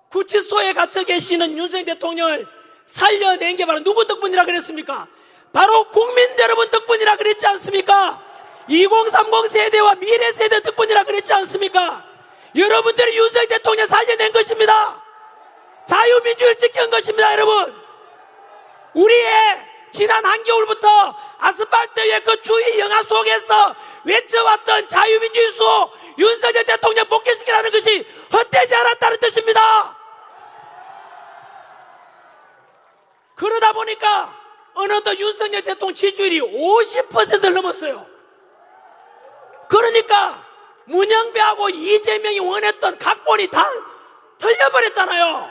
구치소에 갇혀 계시는 윤석열 대통령을 살려낸 게 바로 누구 덕분이라 그랬습니까? 바로 국민 여러분 덕분이라 그랬지 않습니까? 2030 세대와 미래 세대 덕분이라 그랬지 않습니까? 여러분들이 윤석열 대통령 살려낸 것입니다. 자유민주를 지킨 것입니다. 여러분, 우리의 지난 한겨울부터 아스팔트 위에 그 추위 영하 속에서 외쳐왔던 자유민주의 수호 윤석열 대통령 복귀시키라는 것이 헛되지 않았다는 뜻입니다. 그러다 보니까 어느덧 윤석열 대통령 지지율이 50%를 넘었어요. 그러니까 문영배하고 이재명이 원했던 각본이 다 틀려버렸잖아요.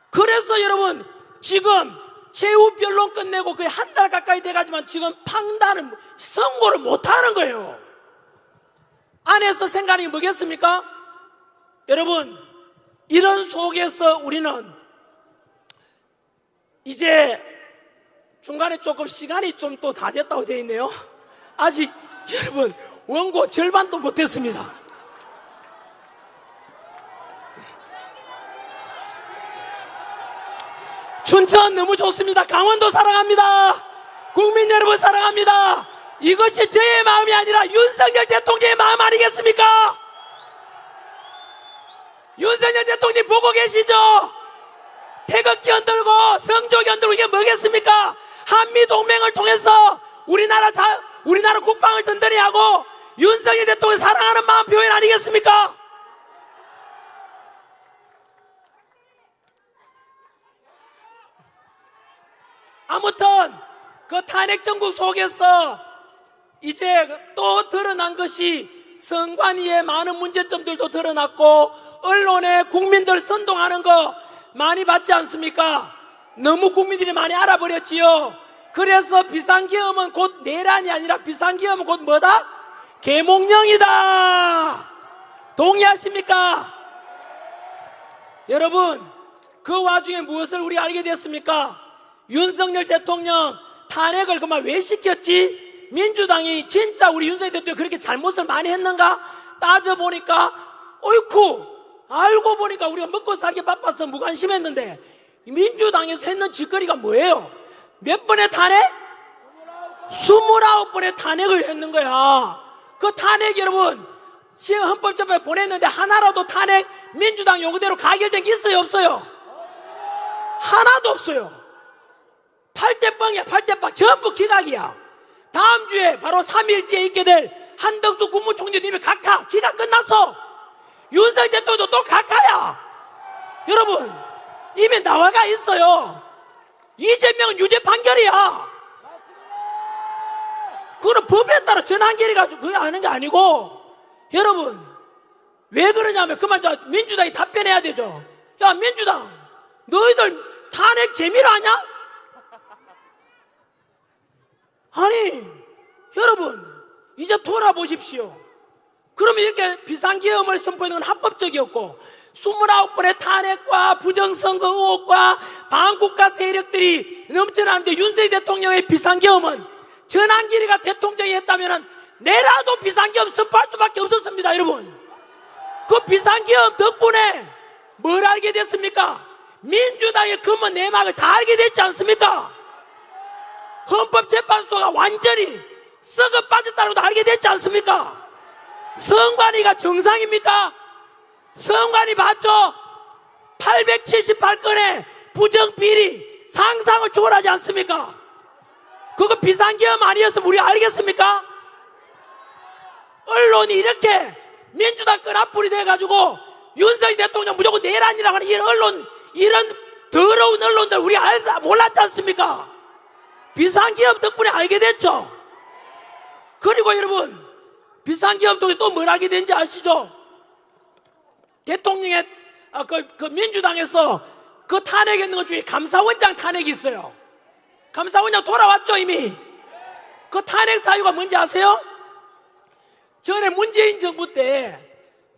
그래서 여러분, 지금 최후 변론 끝내고 거의 한 달 가까이 돼가지만 지금 판단을, 선고를 못하는 거예요. 안에서 생각이 뭐겠습니까? 여러분, 이런 속에서 우리는 이제 중간에 조금 시간이 좀 또 다 됐다고 되어 있네요. 아직 여러분 원고 절반도 못했습니다. 춘천 너무 좋습니다. 강원도 사랑합니다. 국민 여러분 사랑합니다. 이것이 저의 마음이 아니라 윤석열 대통령의 마음 아니겠습니까? 윤석열 대통령 보고 계시죠? 태극기 흔들고 성조기 흔들고 이게 뭐겠습니까? 한미동맹을 통해서 우리나라 국방을 든든히 하고 윤석열 대통령 사랑하는 마음 표현 아니겠습니까? 아무튼 그 탄핵 정국 속에서 이제 또 드러난 것이 선관위의 많은 문제점들도 드러났고 언론에 국민들 선동하는 거 많이 받지 않습니까? 너무 국민들이 많이 알아버렸지요. 그래서 비상계엄은 곧 내란이 아니라 비상계엄은 곧 뭐다? 계몽령이다. 동의하십니까? 여러분, 그 와중에 무엇을 우리 알게 됐습니까? 윤석열 대통령 탄핵을 그만 왜 시켰지? 민주당이 진짜 우리 윤석열 대통령 그렇게 잘못을 많이 했는가? 따져보니까 어이쿠, 알고 보니까 우리가 먹고 살기 바빠서 무관심했는데 민주당에서 했는 짓거리가 뭐예요? 몇 번의 탄핵? 29번의 탄핵을 했는 거야. 그 탄핵 여러분 헌법재판에 보냈는데 하나라도 탄핵 민주당 요구대로 가결된 게 있어요 없어요? 하나도 없어요. 8대 뻥이야. 8대 뻥. 전부 기각이야. 다음 주에 바로 3일 뒤에 있게 될 한덕수 국무총리님이 각하 기각 끝났어. 윤석열 대통령도 또 각하야. 여러분 이미 나와가 있어요. 이재명은 유죄 판결이야. 그거는 법에 따라 전환결의 가지고 그게 아는 게 아니고, 여러분 왜 그러냐면 그만 저 민주당이 답변해야 되죠. 야 민주당 너희들 탄핵 재미로 하냐? 아니 여러분 이제 돌아보십시오. 그러면 이렇게 비상계엄을 선포하는 건 합법적이었고 29번의 탄핵과 부정선거 의혹과 반국가 세력들이 넘쳐나는데 윤석열 대통령의 비상계엄은 전환기리가 대통령이 했다면 내라도 비상계엄 선포할 수밖에 없었습니다. 여러분 그 비상계엄 덕분에 뭘 알게 됐습니까? 민주당의 검은 내막을 다 알게 됐지 않습니까? 헌법재판소가 완전히 썩어 빠졌다는 것도 알게 됐지 않습니까? 선관위가 정상입니까? 선관위 봤죠? 878건의 부정비리 상상을 초월하지 않습니까? 그거 비상계엄 아니었으면 우리 알겠습니까? 언론이 이렇게 민주당 끈앞불이 돼가지고 윤석열 대통령 무조건 내란이라고 하는 이런 언론, 이런 더러운 언론들 우리 몰랐지 않습니까? 비상계엄 덕분에 알게 됐죠. 그리고 여러분 비상계엄 덕분에 또 뭘 알게 된지 아시죠? 대통령의 그 민주당에서 그 탄핵했는 것 중에 감사원장 탄핵이 있어요. 감사원장 돌아왔죠 이미. 그 탄핵 사유가 뭔지 아세요? 전에 문재인 정부 때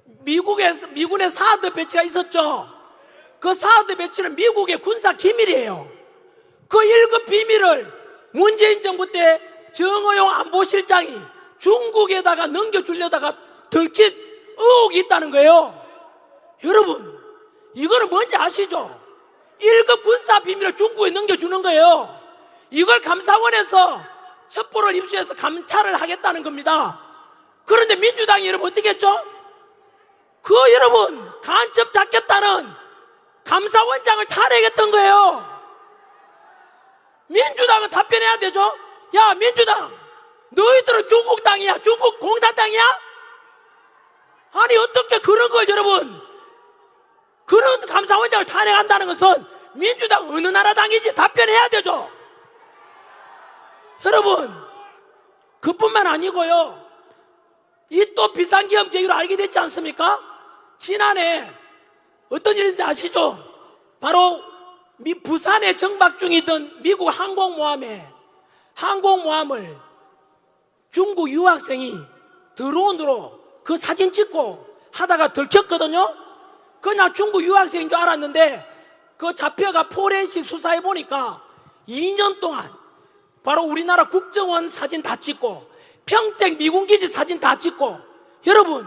미군의 사드 배치가 있었죠. 그 사드 배치는 미국의 군사 기밀이에요. 그 1급 비밀을 문재인 정부 때 정의용 안보실장이 중국에다가 넘겨주려다가 들킨 의혹이 있다는 거예요. 여러분 이거는 뭔지 아시죠? 1급 군사 비밀을 중국에 넘겨주는 거예요. 이걸 감사원에서 첩보를 입수해서 감찰을 하겠다는 겁니다. 그런데 민주당이 여러분 어떻게 했죠? 그 여러분 간첩 잡겠다는 감사원장을 탄핵했던 거예요. 민주당은 답변해야 되죠. 야 민주당 너희들은 중국 땅이야? 중국 공산당이야? 아니 어떻게 그런 걸 여러분 그런 감사원장을 탄핵한다는 것은 민주당 어느 나라 당이지? 답변해야 되죠. 여러분 그뿐만 아니고요 이 또 비상계엄 제기로 알게 됐지 않습니까? 지난해 어떤 일인지 아시죠? 바로 부산에 정박 중이던 미국 항공모함을 중국 유학생이 드론으로 그 사진 찍고 하다가 들켰거든요. 그냥 중국 유학생인 줄 알았는데 그 잡혀가 포렌식 수사해 보니까 2년 동안 바로 우리나라 국정원 사진 다 찍고 평택 미군기지 사진 다 찍고, 여러분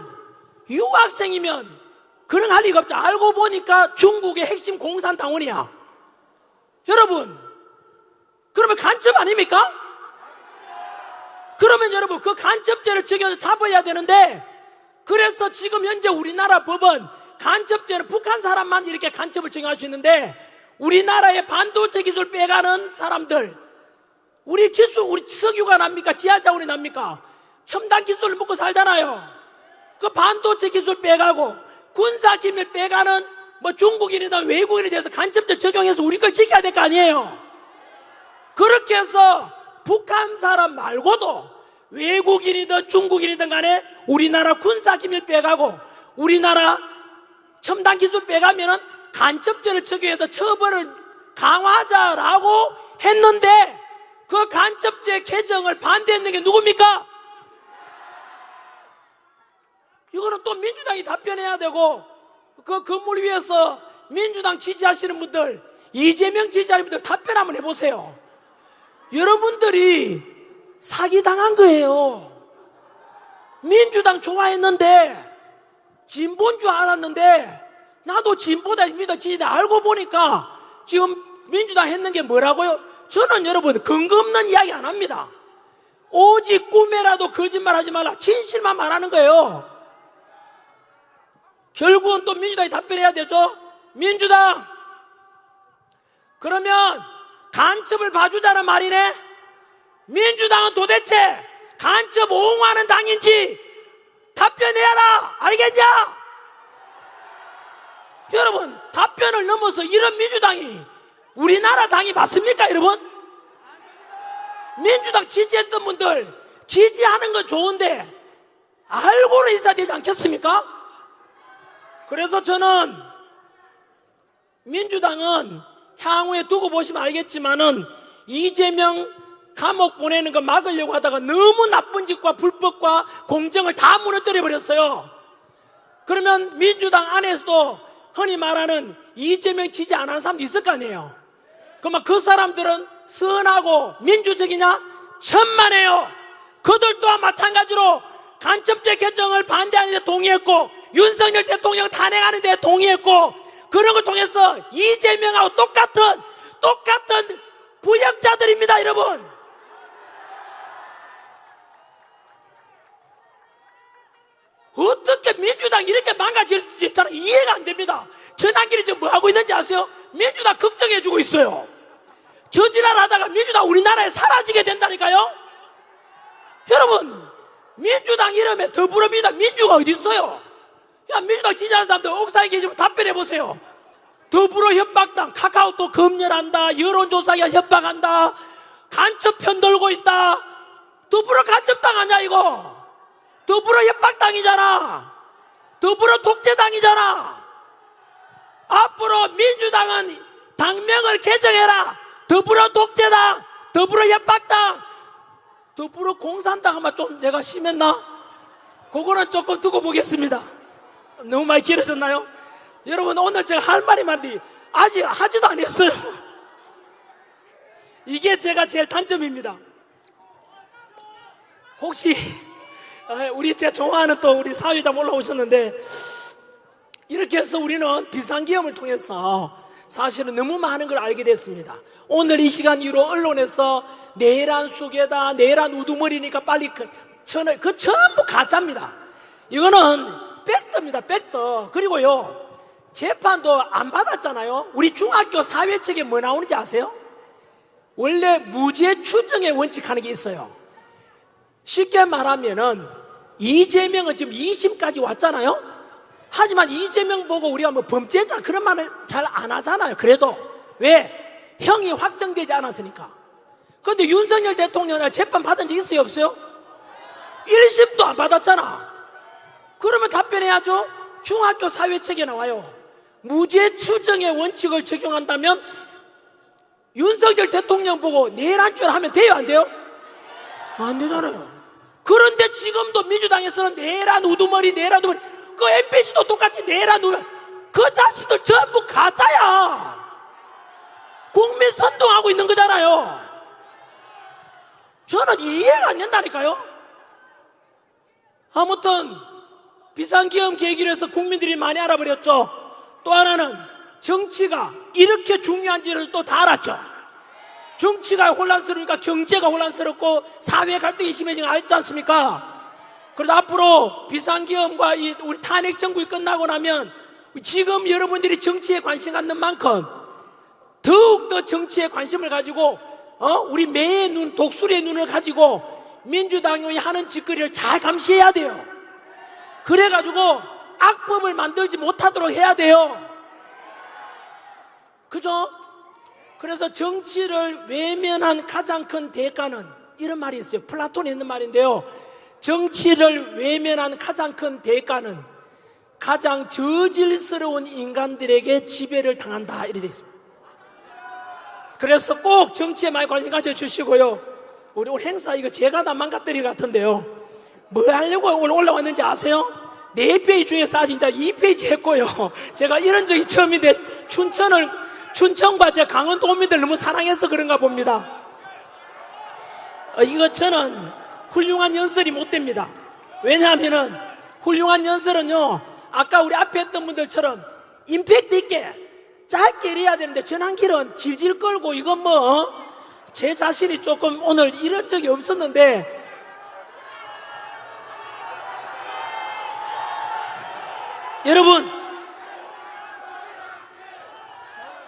유학생이면 그런 할 리가 없죠. 알고 보니까 중국의 핵심 공산당원이야. 여러분 그러면 간첩 아닙니까? 그러면 여러분 그 간첩죄를 적용해서 잡아야 되는데, 그래서 지금 현재 우리나라 법은 간첩죄는 북한 사람만 이렇게 간첩을 적용할 수 있는데 우리나라의 반도체 기술 빼가는 사람들, 우리 석유가 납니까? 지하자원이 납니까? 첨단 기술을 먹고 살잖아요. 그 반도체 기술 빼가고 군사 기밀 빼가는 뭐 중국인이나 외국인에 대해서 간첩죄 적용해서 우리 걸 지켜야 될 거 아니에요. 그렇게 해서 북한 사람 말고도 외국인이든 중국인이든 간에 우리나라 군사 기밀 빼가고 우리나라 첨단 기술 빼가면은 간첩죄를 적용해서 처벌을 강화하자라고 했는데 그 간첩죄 개정을 반대했는 게 누굽니까? 이거는 또 민주당이 답변해야 되고, 그 건물 위에서 민주당 지지하시는 분들, 이재명 지지하는 분들 답변 한번 해보세요. 여러분들이 사기당한 거예요. 민주당 좋아했는데, 진보인 줄 알았는데, 나도 진보다 믿어지는데 알고 보니까 지금 민주당 했는 게 뭐라고요? 저는 여러분 근거 없는 이야기 안 합니다. 오직 꿈에라도 거짓말하지 말라, 진실만 말하는 거예요. 결국은 또 민주당이 답변해야 되죠. 민주당, 그러면 간첩을 봐주자는 말이네. 민주당은 도대체 간첩 옹호하는 당인지 답변해야라. 알겠냐? 여러분, 답변을 넘어서 이런 민주당이 우리나라 당이 맞습니까, 여러분? 민주당 지지했던 분들 지지하는 건 좋은데 알고는 있어야 되지 않겠습니까? 그래서 저는 민주당은 향후에 두고 보시면 알겠지만은 이재명 감옥 보내는 거 막으려고 하다가 너무 나쁜 짓과 불법과 공정을 다 무너뜨려 버렸어요. 그러면 민주당 안에서도 흔히 말하는 이재명 지지 안 하는 사람도 있을 거 아니에요. 그러면 그 사람들은 선하고 민주적이냐? 천만에요. 그들 또한 마찬가지로 간첩죄 개정을 반대하는 데 동의했고, 윤석열 대통령 탄핵하는 데 동의했고, 그런 걸 통해서 이재명하고 똑같은 부역자들입니다, 여러분. 어떻게 민주당 이렇게 망가질지 저는 이해가 안 됩니다. 전환길이 지금 뭐 하고 있는지 아세요? 민주당 걱정해주고 있어요. 저지랄 하다가 민주당 우리나라에 사라지게 된다니까요. 여러분, 민주당 이름에 더불어민주당 민주가 어디 있어요? 야, 민주당 지지하는 사람들 옥상에 계시면 답변해 보세요. 더불어 협박당, 카카오톡 검열한다, 여론조사기관 협박한다, 간첩 편들고 있다. 더불어 간첩당 아니야 이거? 더불어 협박당이잖아. 더불어 독재당이잖아. 앞으로 민주당은 당명을 개정해라. 더불어 독재당, 더불어 협박당, 더불어 공산당 하면 좀 내가 심했나? 그거는 조금 두고 보겠습니다. 너무 많이 길어졌나요? 여러분, 오늘 제가 할 말이 많은데 아직 하지도 안 했어요. 이게 제가 제일 단점입니다. 혹시 우리 제가 좋아하는 또 우리 사회자님 올라오셨는데, 이렇게 해서 우리는 비상기업을 통해서 사실은 너무 많은 걸 알게 됐습니다. 오늘 이 시간 이후로 언론에서 내란 수계다, 내란 우두머리니까 빨리 그 전부 가짜입니다. 이거는 백더입니다, 백더. 그리고요, 재판도 안 받았잖아요. 우리 중학교 사회책에 뭐 나오는지 아세요? 원래 무죄 추정의 원칙 하는 게 있어요. 쉽게 말하면은 이재명은 지금 2심까지 왔잖아요. 하지만 이재명 보고 우리가 뭐 범죄자 그런 말을 잘 안 하잖아요. 그래도 왜? 형이 확정되지 않았으니까. 그런데 윤석열 대통령 재판 받은 적 있어요, 없어요? 1심도 안 받았잖아. 그러면 답변해야죠. 중학교 사회책에 나와요. 무죄 추정의 원칙을 적용한다면 윤석열 대통령 보고 내란죄를 하면 돼요, 안 돼요? 안 되잖아요. 그런데 지금도 민주당에서는 내란 우두머리, 그 MBC도 똑같이 내란 우두머리. 그 자식들 전부 가짜야. 국민 선동하고 있는 거잖아요. 저는 이해가 안 된다니까요. 아무튼 비상기업 계기로 해서 국민들이 많이 알아버렸죠. 또 하나는 정치가 이렇게 중요한지를 또 다 알았죠. 정치가 혼란스러우니까 경제가 혼란스럽고 사회 갈등이 심해지는 거 알지 않습니까? 그래서 앞으로 비상기업과 우리 탄핵 정국이 끝나고 나면 지금 여러분들이 정치에 관심 갖는 만큼 더욱더 정치에 관심을 가지고 우리 매의 눈, 독수리의 눈을 가지고 민주당이 하는 짓거리를 잘 감시해야 돼요. 그래가지고 악법을 만들지 못하도록 해야 돼요. 그죠? 그래서 정치를 외면한 가장 큰 대가는 이런 말이 있어요. 플라톤이 있는 말인데요. 정치를 외면한 가장 큰 대가는 가장 저질스러운 인간들에게 지배를 당한다 이렇게 되어 있습니다. 그래서 꼭 정치에 많이 관심 가져주시고요. 우리 행사 이거 제가 다 망가뜨린 것 같은데요, 뭐 하려고 오늘 올라왔는지 아세요? 4페이지 중에서 아직 이제 2페이지 했고요. 제가 이런 적이 처음인데 춘천과 제 강원도 도민들 너무 사랑해서 그런가 봅니다. 이거 저는 훌륭한 연설이 못 됩니다. 왜냐하면은 훌륭한 연설은요, 아까 우리 앞에 했던 분들처럼 임팩트 있게 짧게 해야 되는데 전환기는 질질 끌고, 이건 뭐 제 자신이 조금 오늘 이런 적이 없었는데, 여러분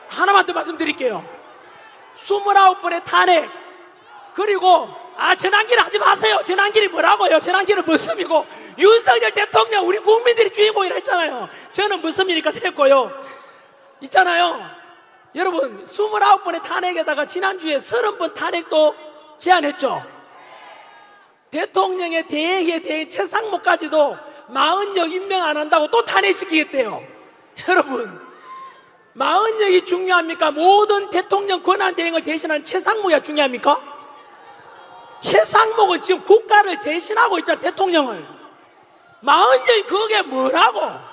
하나만 더 말씀드릴게요. 29번의 탄핵, 그리고 전환기를 하지 마세요. 전환기를 뭐라고요? 전환기는 무슨이고, 윤석열 대통령 우리 국민들이 주인공이라 했잖아요. 저는 무슨 일이니까 됐고요. 있잖아요, 여러분 29번의 탄핵에다가 지난주에 30번 탄핵도 제안했죠. 대통령의 대행에 대해 최상목까지도 40역 임명 안 한다고 또 탄핵시키겠대요. 여러분 40역이 중요합니까? 모든 대통령 권한 대행을 대신하는 최상목이 중요합니까? 최상목은 지금 국가를 대신하고 있잖아, 대통령을. 40역이 그게 뭐라고?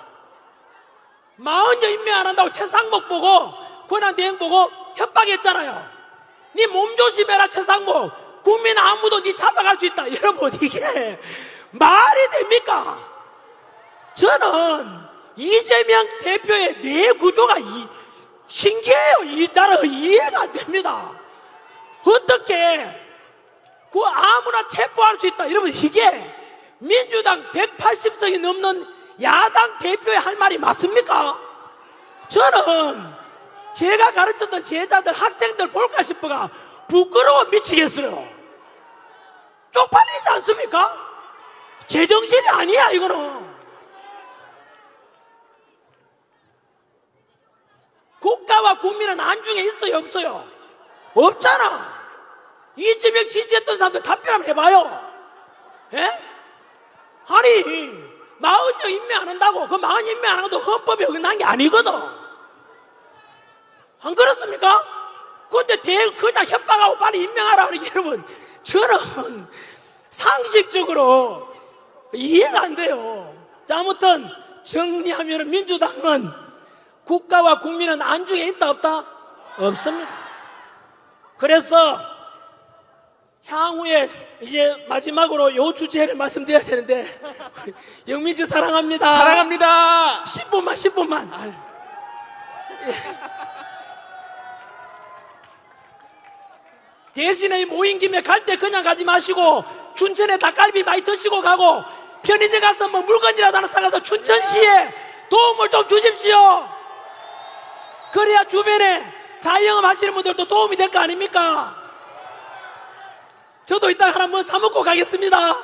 40역 임명 안 한다고 최상목 보고 권한 대행 보고 협박했잖아요. 네 몸 조심해라 최상목, 국민 아무도 네 잡아갈 수 있다. 여러분 이게 말이 됩니까? 저는 이재명 대표의 뇌 구조가 신기해요. 이 나라가 이해가 안 됩니다. 어떻게 그 아무나 체포할 수 있다. 여러분 이게 민주당 180석이 넘는 야당 대표의 할 말이 맞습니까? 저는 제가 가르쳤던 제자들, 학생들 볼까 싶어가 부끄러워 미치겠어요. 쪽팔리지 않습니까? 제정신이 아니야 이거는. 국가와 국민은 안중에 있어요 없어요? 없잖아. 이재명 지지했던 사람들 답변 한번 해봐요. 예? 아니 40명 임명 안 한다고, 그 40명 임명 안 하고도 헌법에 어긋난 게 아니거든. 안 그렇습니까? 그런데 그냥 협박하고 빨리 임명하라 그러니, 여러분 저는 상식적으로 이해가 안 돼요. 자, 아무튼 정리하면 민주당은 국가와 국민은 안중에 있다 없다? 없습니다. 그래서 향후에 이제 마지막으로 요 주제를 말씀드려야 되는데, 영민씨 사랑합니다. 사랑합니다. 10분만. 대신에 모인 김에 갈 때 그냥 가지 마시고 춘천에 닭갈비 많이 드시고 가고, 편의점 가서 뭐 물건이라도 하나 사가서 춘천시에 도움을 좀 주십시오. 그래야 주변에 자영업 하시는 분들도 도움이 될 거 아닙니까? 저도 이따 하나 뭐 사먹고 가겠습니다.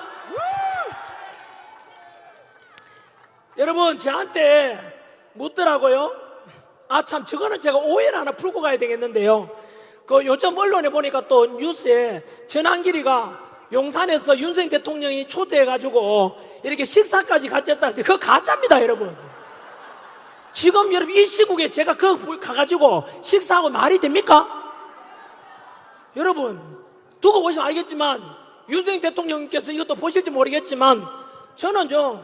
여러분 저한테 묻더라고요. 참 저거는 제가 오해를 하나 풀고 가야 되겠는데요, 그 요즘 언론에 보니까 또 뉴스에 전환길이가 용산에서 윤석열 대통령이 초대해가지고 이렇게 식사까지 같이 했다는데 그거 가짜입니다. 여러분 지금 여러분 이 시국에 제가 그거 가가지고 식사하고 말이 됩니까? 여러분 두고 보시면 알겠지만, 윤석열 대통령께서 이것도 보실지 모르겠지만 저는 좀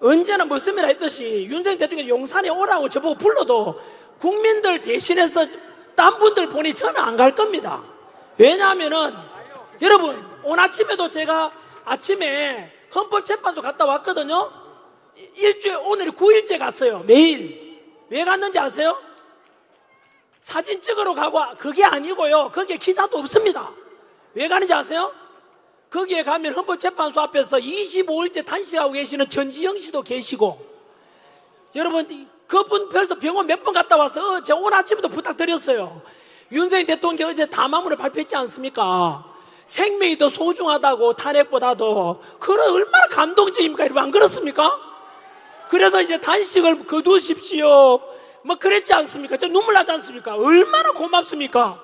언제나 머슴이라 했듯이 윤석열 대통령이 용산에 오라고 저보고 불러도 국민들 대신해서 딴 분들 보니 저는 안 갈 겁니다. 왜냐하면은 여러분 오늘 아침에도 제가 아침에 헌법재판소 갔다 왔거든요. 일주일, 오늘이 9일째 갔어요. 매일. 왜 갔는지 아세요? 사진 찍으러 가고, 그게 아니고요, 거기에 기자도 없습니다. 왜 가는지 아세요? 거기에 가면 헌법재판소 앞에서 25일째 단식하고 계시는 전지영 씨도 계시고, 여러분 그분 벌써 병원 몇 번 갔다 와서 제가 오늘 아침에도 부탁드렸어요. 윤석열 대통령 어제 담화문을 발표했지 않습니까? 생명이 더 소중하다고, 탄핵보다도. 그래 얼마나 감동적입니까? 여러분 안 그렇습니까? 그래서 이제 단식을 거두십시오 뭐 그랬지 않습니까? 저 눈물 나지 않습니까? 얼마나 고맙습니까?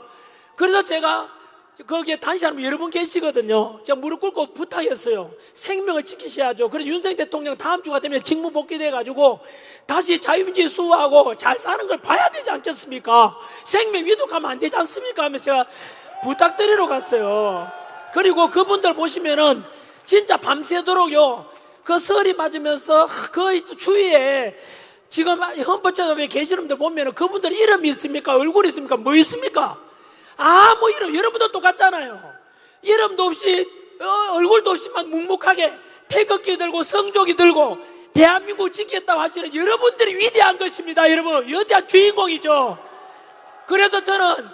그래서 제가 거기에 단시하면 여러 분 계시거든요. 제가 무릎 꿇고 부탁했어요. 생명을 지키셔야죠. 그래서 윤석열 대통령 다음 주가 되면 직무 복귀돼가지고 다시 자유민주주의 수호하고 잘 사는 걸 봐야 되지 않겠습니까? 생명 위독하면 안 되지 않습니까? 하면서 제가 부탁드리러 갔어요. 그리고 그분들 보시면은 진짜 밤새도록요, 그 설이 맞으면서 그 주위에 지금 헌법재판소에 계시는 분들 보면은 그분들 이름이 있습니까? 얼굴이 있습니까? 뭐 있습니까? 아무 이름, 여러분도 똑같잖아요. 이름도 없이, 얼굴도 없이만 묵묵하게 태극기 들고 성조기 들고 대한민국 지키겠다고 하시는 여러분들이 위대한 것입니다. 여러분, 위대한 주인공이죠. 그래서 저는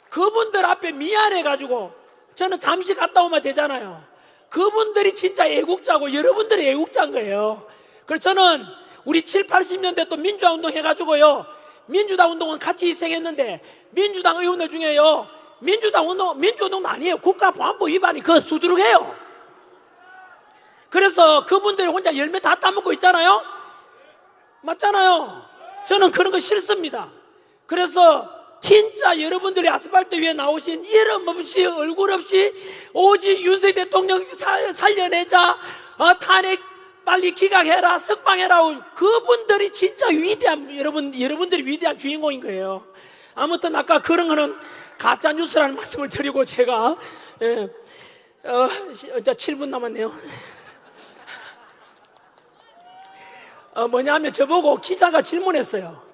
그분들 앞에 미안해가지고 저는 잠시 갔다 오면 되잖아요. 그분들이 진짜 애국자고 여러분들이 애국자인 거예요. 그래서 저는 우리 7, 80년대 또 민주화 운동 해가지고요, 민주당 운동은 같이 희생했는데 민주당 의원들 중에요, 민주당 운동, 민주운동도 아니에요. 국가보안법 위반이 그 수두룩해요. 그래서 그분들이 혼자 열매 다 따먹고 있잖아요. 맞잖아요. 저는 그런 거 싫습니다. 그래서 진짜 여러분들이 아스팔트 위에 나오신 이름 없이 얼굴 없이 오직 윤석열 대통령 살려내자, 탄핵 빨리 기각해라, 석방해라, 그분들이 진짜 위대한, 여러분들이 위대한 주인공인 거예요. 아무튼 아까 그런 거는 가짜 뉴스라는 말씀을 드리고 제가 이제 7분 남았네요. 뭐냐면 저보고 기자가 질문했어요.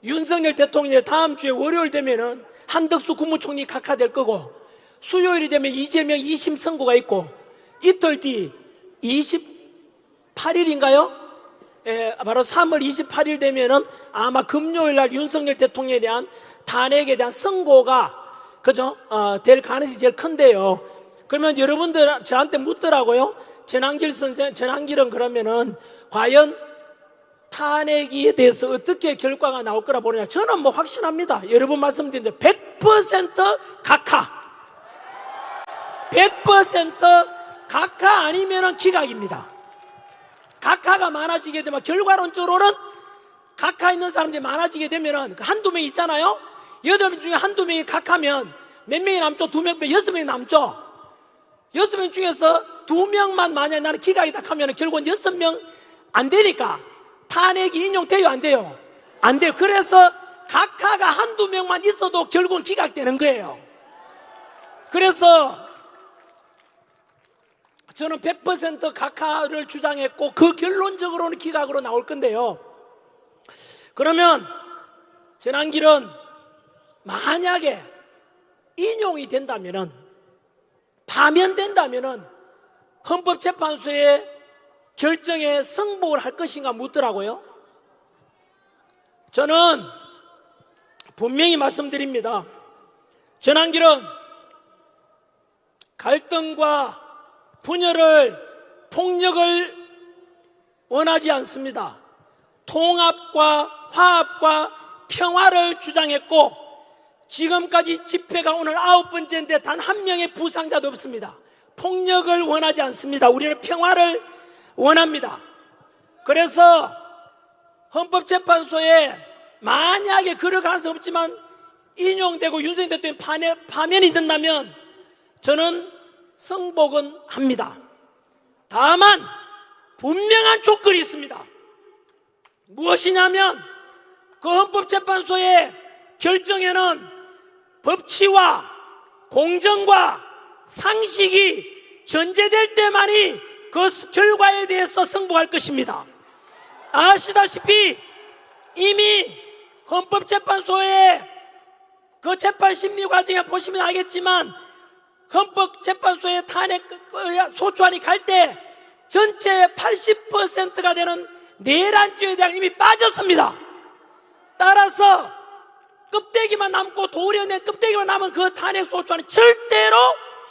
윤석열 대통령이 다음 주에 월요일 되면은 한덕수 국무총리 각하될 거고, 수요일이 되면 이재명 2심 선고가 있고, 이틀 뒤 28일인가요? 바로 3월 28일 되면은 아마 금요일 날 윤석열 대통령에 대한 탄핵에 대한 선고가, 그죠? 될 가능성이 제일 큰데요. 그러면 여러분들 저한테 묻더라고요. 전한길은 그러면은 과연 탄핵에 대해서 어떻게 결과가 나올 거라 보느냐. 저는 뭐 확신합니다. 여러 번 말씀드렸는데 100% 각하, 100% 각하 아니면은 기각입니다. 각하가 많아지게 되면, 결과론적으로는 각하 있는 사람들이 많아지게 되면은 한두 명 있잖아요. 8명 중에 한두 명이 각하면 몇 명이 남죠? 2명, 6명이 남죠. 6명 중에서 2명만 만약에 나는 기각이다 하면 결국은 6명 안 되니까 탄핵이 인용돼요, 안 돼요? 안 돼요. 그래서 각하가 한두 명만 있어도 결국은 기각되는 거예요. 그래서 저는 100% 각하를 주장했고, 그 결론적으로는 기각으로 나올 건데요. 그러면 전한길은 만약에 인용이 된다면은, 파면된다면은 헌법재판소의 결정에 승복을 할 것인가 묻더라고요. 저는 분명히 말씀드립니다. 전한길은 갈등과 분열을, 폭력을 원하지 않습니다. 통합과 화합과 평화를 주장했고, 지금까지 집회가 오늘 9번째인데 단 한 명의 부상자도 없습니다. 폭력을 원하지 않습니다. 우리는 평화를 원합니다. 그래서 헌법재판소에 만약에 그럴 가능성이 없지만 인용되고 윤석열 대통령 파면이 된다면 저는 승복은 합니다. 다만 분명한 조건이 있습니다. 무엇이냐면 그 헌법재판소의 결정에는 법치와 공정과 상식이 전제될 때만이 그 결과에 대해서 승복할 것입니다. 아시다시피 이미 헌법재판소의 그 재판 심리 과정에 보시면 알겠지만, 헌법재판소의 탄핵 소추안이 갈 때 전체 80%가 되는 내란죄에 대한 이미 빠졌습니다. 따라서 껍데기만 남고 도려낸 껍데기만 남은 그 탄핵 소추안은 절대로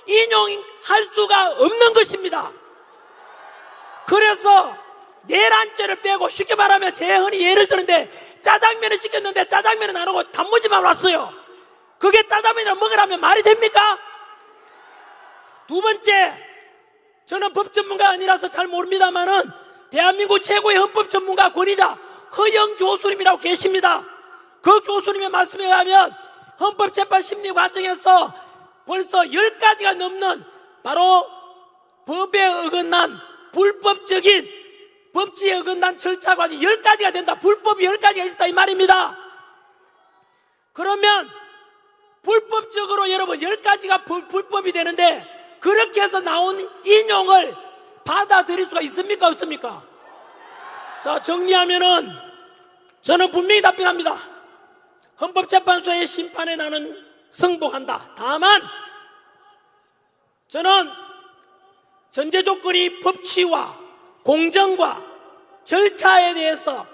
인용할 수가 없는 것입니다. 그래서 내란죄를 빼고, 쉽게 말하면 제 흔히 예를 드는데 짜장면을 시켰는데 짜장면은 안 오고 단무지만 왔어요. 그게 짜장면이라 먹으라면 말이 됩니까? 두 번째, 저는 법 전문가 아니라서 잘 모릅니다만은 대한민국 최고의 헌법 전문가 권위자 허영 교수님이라고 계십니다. 그 교수님의 말씀에 의하면 헌법재판 심리 과정에서 벌써 10가지가 넘는 바로 법에 어긋난 불법적인 법치에 어긋난 절차 과정이 10가지가 된다. 불법이 10가지가 있었다 이 말입니다. 그러면 불법적으로 여러분 10가지가 불법이 되는데 그렇게 해서 나온 인용을 받아들일 수가 있습니까 없습니까? 자, 정리하면은 저는 분명히 답변합니다. 헌법재판소의 심판에 나는 승복한다. 다만 저는 전제 조건이 법치와 공정과 절차에 대해서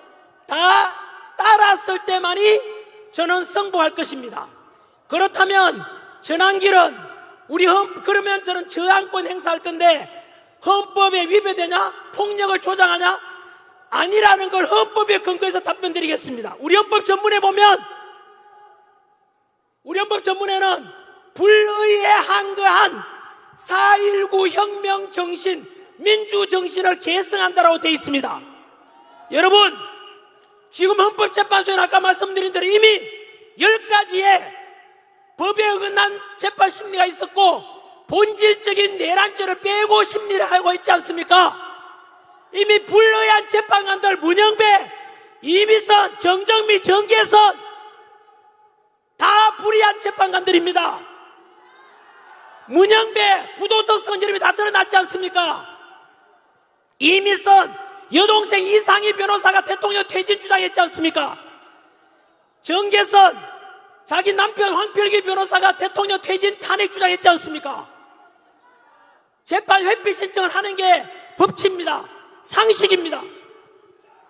다 따랐을 때만이 저는 승복할 것입니다. 그렇다면 전환길은 그러면 저는 저항권 행사할 건데 헌법에 위배되냐? 폭력을 조장하냐? 아니라는 걸 헌법에 근거해서 답변드리겠습니다. 우리 헌법 전문에 보면 우리 헌법 전문에는 불의에 한거한 4.19 혁명 정신, 민주 정신을 계승한다라고 되어 있습니다. 여러분, 지금 헌법재판소에는 아까 말씀드린 대로 이미 10가지의 법에 어긋난 재판 심리가 있었고 본질적인 내란죄를 빼고 심리를 하고 있지 않습니까? 이미 불의한 재판관들 문영배, 이미선, 정정미, 정계선 다 불의한 재판관들입니다. 문영배 부도덕성 이름이 다 드러났지 않습니까? 이미선 여동생 이상희 변호사가 대통령 퇴진 주장했지 않습니까? 정계선 자기 남편 황필기 변호사가 대통령 퇴진 탄핵 주장했지 않습니까? 재판 회피 신청을 하는 게 법치입니다. 상식입니다.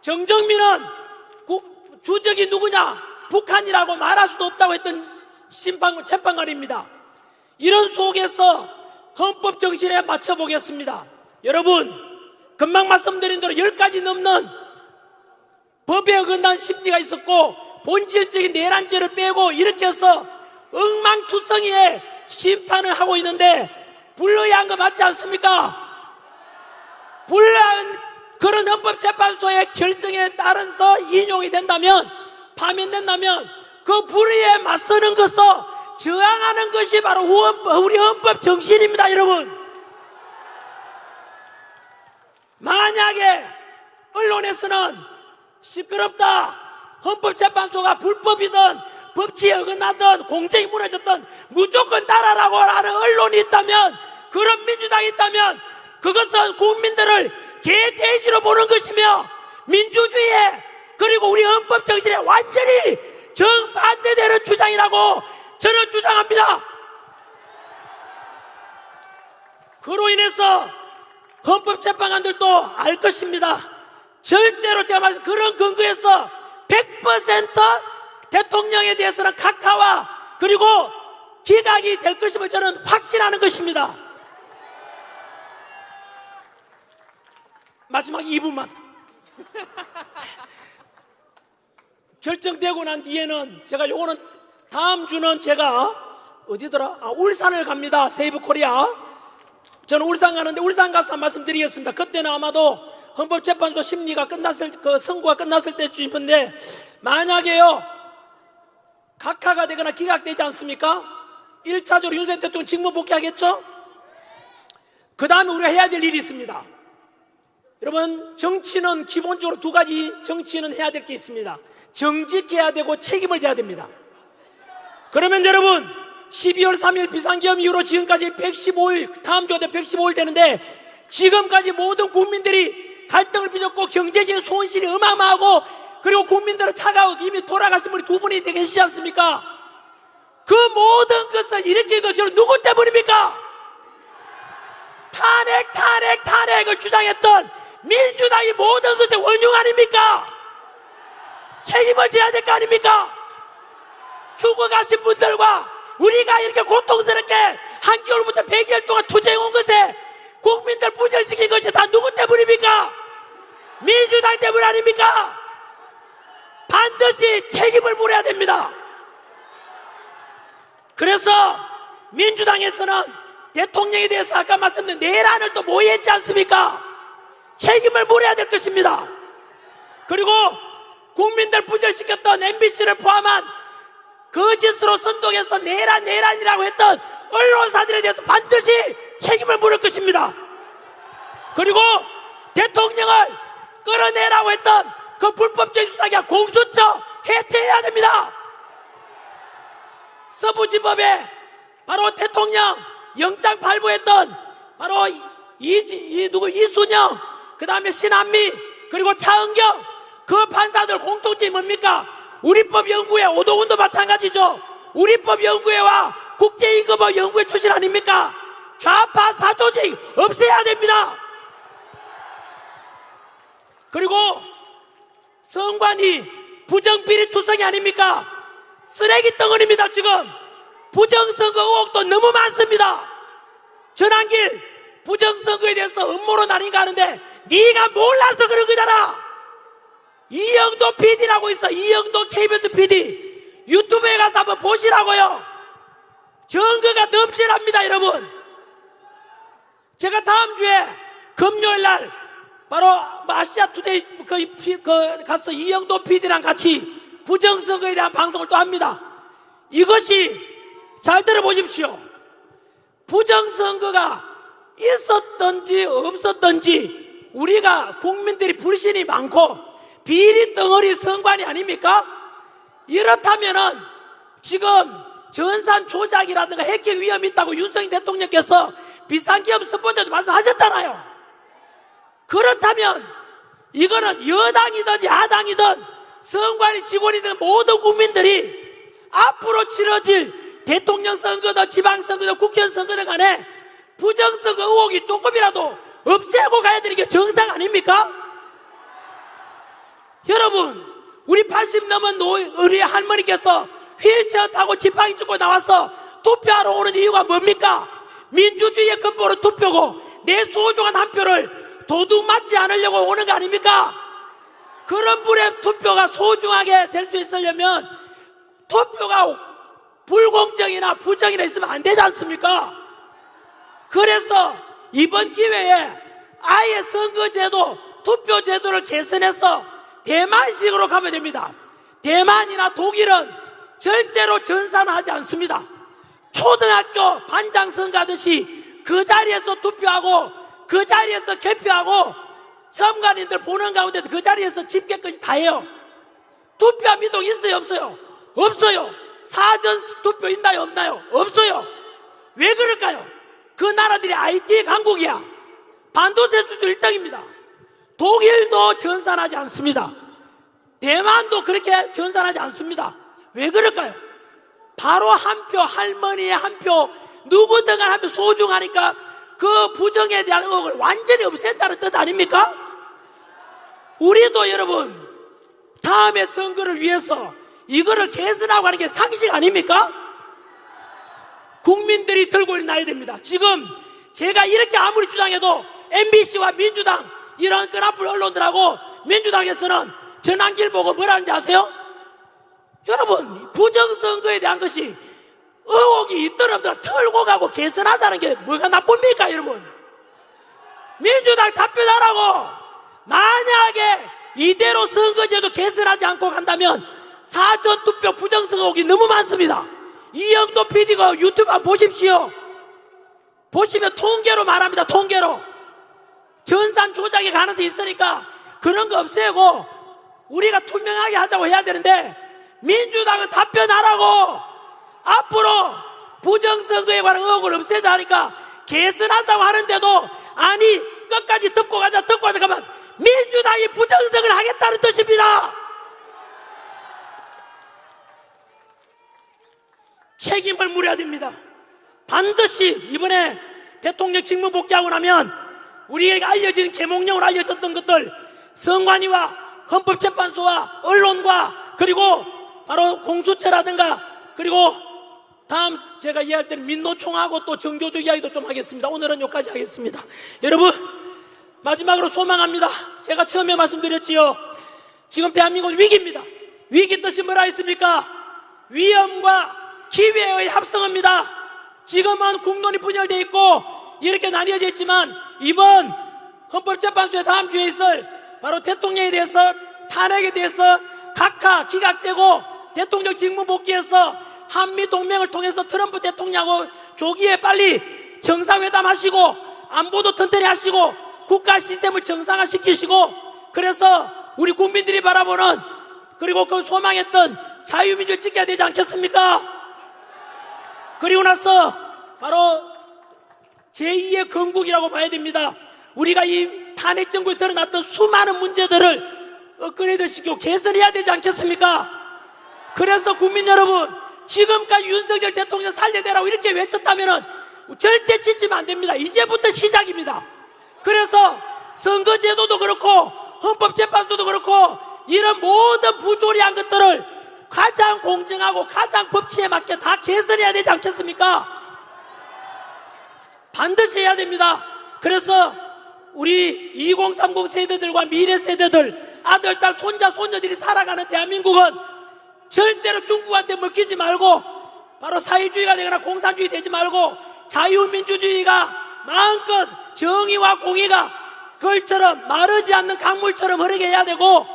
정정민은 주적이 누구냐? 북한이라고 말할 수도 없다고 했던 재판관입니다. 이런 속에서 헌법 정신에 맞춰보겠습니다. 여러분, 금방 말씀드린 대로 10가지 넘는 법에 어긋난 심리가 있었고 본질적인 내란죄를 빼고 이렇게 해서 엉망투성이의 심판을 하고 있는데 불의한 거 맞지 않습니까? 불의한 그런 헌법재판소의 결정에 따라서 인용이 된다면, 파면된다면 그 불의에 맞서는 것을 저항하는 것이 바로 우리 헌법 정신입니다. 여러분, 만약에 언론에서는 시끄럽다, 헌법재판소가 불법이든 법치에 어긋나든 공정이 무너졌든 무조건 따라라고 하는 언론이 있다면, 그런 민주당이 있다면 그것은 국민들을 개돼지로 보는 것이며 민주주의에 그리고 우리 헌법 정신에 완전히 정반대되는 주장이라고 저는 주장합니다. 그로 인해서 헌법재판관들도 알 것입니다. 절대로 제가 말씀 그런 근거에서 100% 대통령에 대해서는 각하와 그리고 기각이 될 것임을 저는 확신하는 것입니다. 마지막 2분만 결정되고 난 뒤에는 제가 요거는 다음 주는 제가 어디더라? 울산을 갑니다. 세이브 코리아. 저는 울산 가는데 울산 가서 말씀드리겠습니다. 그때는 아마도 헌법재판소 심리가 끝났을, 선고가 끝났을 때쯤인데, 만약에요, 각하가 되거나 기각되지 않습니까? 1차적으로 윤석열 대통령 직무 복귀하겠죠? 그 다음에 우리가 해야 될 일이 있습니다. 여러분, 정치는 기본적으로 2가지 정치는 해야 될 게 있습니다. 정직해야 되고 책임을 져야 됩니다. 그러면 여러분, 12월 3일 비상계엄 이후로 지금까지 115일, 다음 주에 115일 되는데, 지금까지 모든 국민들이 갈등을 빚었고 경제적인 손실이 어마어마하고, 그리고 국민들은 차가워 이미 돌아가신 분이 2분이 계시지 않습니까? 그 모든 것을 일으킨 것은 누구 때문입니까? 탄핵을 주장했던 민주당이 모든 것의 원흉 아닙니까? 책임을 져야 될 거 아닙니까? 죽어가신 분들과 우리가 이렇게 고통스럽게 한겨울부터 100일 동안 투쟁해온 것에 국민들 분열시킨 것이 다 누구 때문입니까? 민주당 때문 아닙니까? 반드시 책임을 물어야 됩니다. 그래서 민주당에서는 대통령에 대해서 아까 말씀드린 내란을 또 모의했지 않습니까? 책임을 물어야 될 것입니다. 그리고 국민들 분열시켰던 MBC를 포함한 거짓으로 선동해서 내란이라고 했던 언론사들에 대해서 반드시 책임을 물을 것입니다. 그리고 대통령을 끌어내라고 했던 그 불법적인 수사기관 공수처 해체해야 됩니다. 서부지법에 바로 대통령 영장 발부했던 바로 이순영, 그 다음에 신한미, 그리고 차은경, 그 판사들 공통점이 뭡니까? 우리법연구회, 오동훈도 마찬가지죠. 우리법연구회와 국제임금법 연구회 출신 아닙니까? 좌파 사조직 없애야 됩니다. 그리고 선관위 부정비리투성이 아닙니까? 쓰레기 덩어리입니다. 지금 부정선거 의혹도 너무 많습니다. 전환길 부정선거에 대해서 음모로 나뉜가 하는데 네가 몰라서 그런 거잖아. 이영도 PD라고 있어. 이영도 KBS PD 유튜브에 가서 한번 보시라고요. 증거가 넘실합니다. 여러분, 제가 다음 주에 금요일날 바로 아시아투데이 가서 이영도 PD랑 같이 부정선거에 대한 방송을 또 합니다. 이것이 잘 들어보십시오. 부정선거가 있었던지 없었던지 우리가 국민들이 불신이 많고 비리 덩어리 선관위 아닙니까? 이렇다면은 지금 전산 조작이라든가 해킹 위험이 있다고 윤석열 대통령께서 비상기업 스포츠도 말씀하셨잖아요. 그렇다면 이거는 여당이든 야당이든 선관위 직원이든 모든 국민들이 앞으로 치러질 대통령 선거든 지방선거든 국회의원 선거든 간에 부정선거 의혹이 조금이라도 없애고 가야 되는 게 정상 아닙니까? 여러분, 우리 80 넘은 우리 할머니께서 휠체어 타고 지팡이 짚고 나와서 투표하러 오는 이유가 뭡니까? 민주주의의 근본은 투표고 내 소중한 한 표를 도둑 맞지 않으려고 오는 거 아닙니까? 그런 분의 투표가 소중하게 될 수 있으려면 투표가 불공정이나 부정이나 있으면 안 되지 않습니까? 그래서 이번 기회에 아예 선거제도, 투표제도를 개선해서 대만식으로 가면 됩니다. 대만이나 독일은 절대로 전산하지 않습니다. 초등학교 반장 선거하듯이 그 자리에서 투표하고 그 자리에서 개표하고 참관인들 보는 가운데 그 자리에서 집계까지 다 해요. 투표 민족 있어요 없어요? 없어요. 사전 투표 있나요 없나요? 없어요. 왜 그럴까요? 그 나라들이 IT 강국이야. 반도체 수출 1등입니다. 독일도 전산하지 않습니다. 대만도 그렇게 전산하지 않습니다. 왜 그럴까요? 바로 한 표, 할머니의 한 표, 누구든 한 표 소중하니까 그 부정에 대한 의혹을 완전히 없앤다는 뜻 아닙니까? 우리도 여러분 다음에 선거를 위해서 이거를 개선하고 하는 게 상식 아닙니까? 국민들이 들고 일어나야 됩니다. 지금 제가 이렇게 아무리 주장해도 MBC와 민주당 이런 끈앞을 언론들하고 민주당에서는 전환길 보고 뭐라는지 아세요? 여러분, 부정선거에 대한 것이 의혹이 있든 없든 털고 가고 개선하자는 게 뭐가 나쁩니까 여러분? 민주당 답변하라고. 만약에 이대로 선거제도 개선하지 않고 간다면 사전투표 부정선거 의혹이 너무 많습니다. 이영도 PD가 유튜브 한번 보십시오. 보시면 통계로 말합니다. 통계로 전산 조작의 가능성이 있으니까 그런 거 없애고 우리가 투명하게 하자고 해야 되는데 민주당은 답변하라고. 앞으로 부정선거에 관한 의혹을 없애자 하니까 개선하자고 하는데도 아니 끝까지 듣고 가자 가면 민주당이 부정선거를 하겠다는 뜻입니다. 책임을 물어야 됩니다. 반드시 이번에 대통령 직무 복귀하고 나면 우리에게 알려진 계몽령으로 알려졌던 것들, 선관위와 헌법재판소와 언론과 그리고 바로 공수처라든가 그리고 다음 제가 이야기할 때는 민노총하고 또 정교조 이야기도 좀 하겠습니다. 오늘은 여기까지 하겠습니다. 여러분, 마지막으로 소망합니다. 제가 처음에 말씀드렸지요. 지금 대한민국은 위기입니다. 위기 뜻이 뭐라 했습니까? 위험과 기회의 합성입니다. 지금은 국론이 분열되어 있고 이렇게 나뉘어져 있지만 이번 헌법재판소에 다음 주에 있을 바로 대통령에 대해서 탄핵에 대해서 각하 기각되고 대통령 직무 복귀해서 한미 동맹을 통해서 트럼프 대통령하고 조기에 빨리 정상회담 하시고 안보도 튼튼히 하시고 국가 시스템을 정상화시키시고, 그래서 우리 국민들이 바라보는, 그리고 그 소망했던 자유민주를 지켜야 되지 않겠습니까? 그리고 나서 바로 제2의 건국이라고 봐야 됩니다. 우리가 이 탄핵 정부에 드러났던 수많은 문제들을 업그레이드 시키고 개선해야 되지 않겠습니까? 그래서 국민 여러분, 지금까지 윤석열 대통령 살려내라고 이렇게 외쳤다면은 절대 지치면 안 됩니다. 이제부터 시작입니다. 그래서 선거제도도 그렇고 헌법재판소도 그렇고 이런 모든 부조리한 것들을 가장 공정하고 가장 법치에 맞게 다 개선해야 되지 않겠습니까? 반드시 해야 됩니다. 그래서 우리 2030 세대들과 미래 세대들, 아들, 딸, 손자, 손녀들이 살아가는 대한민국은 절대로 중국한테 먹히지 말고 바로 사회주의가 되거나 공산주의 되지 말고 자유민주주의가 마음껏 정의와 공의가 걸처럼 마르지 않는 강물처럼 흐르게 해야 되고,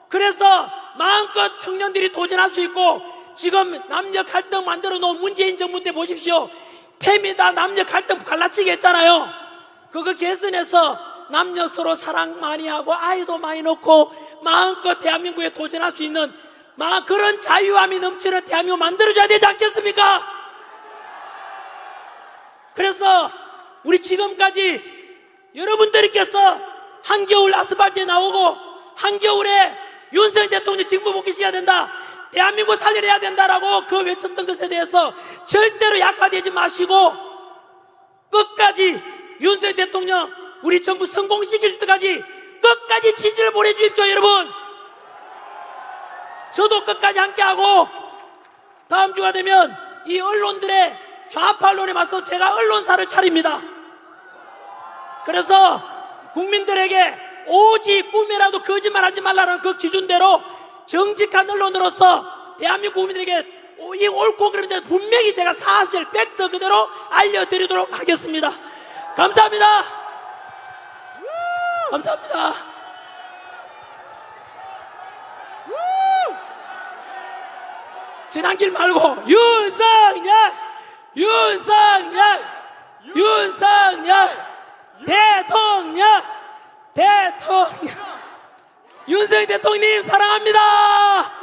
그래서 마음껏 청년들이 도전할 수 있고, 지금 남녀 갈등 만들어 놓은 문재인 정부 때 보십시오. 페미다 남녀 갈등 갈라치기 했잖아요. 그거 개선해서 남녀 서로 사랑 많이 하고 아이도 많이 놓고 마음껏 대한민국에 도전할 수 있는 그런 자유함이 넘치는 대한민국 만들어줘야 되지 않겠습니까? 그래서 우리 지금까지 여러분들께서 한겨울 아스팔트에 나오고 한겨울에 윤석열 대통령 직무 복귀시켜야 된다, 대한민국 살려내야 된다라고 그 외쳤던 것에 대해서 절대로 약화되지 마시고 끝까지 윤석열 대통령 우리 정부 성공시킬 때까지 끝까지 지지를 보내주십시오. 여러분, 저도 끝까지 함께하고 다음 주가 되면 이 언론들의 좌파론에 맞서 제가 언론사를 차립니다. 그래서 국민들에게 오직 꿈이라도 거짓말하지 말라는 그 기준대로 정직한 언론으로서 대한민국 국민들에게 이 옳고 그름에 대해서 분명히 제가 사실 팩트 그대로 알려드리도록 하겠습니다. 감사합니다. 감사합니다. 지난 길 말고 윤석열 대통령 윤석열 대통령님 사랑합니다.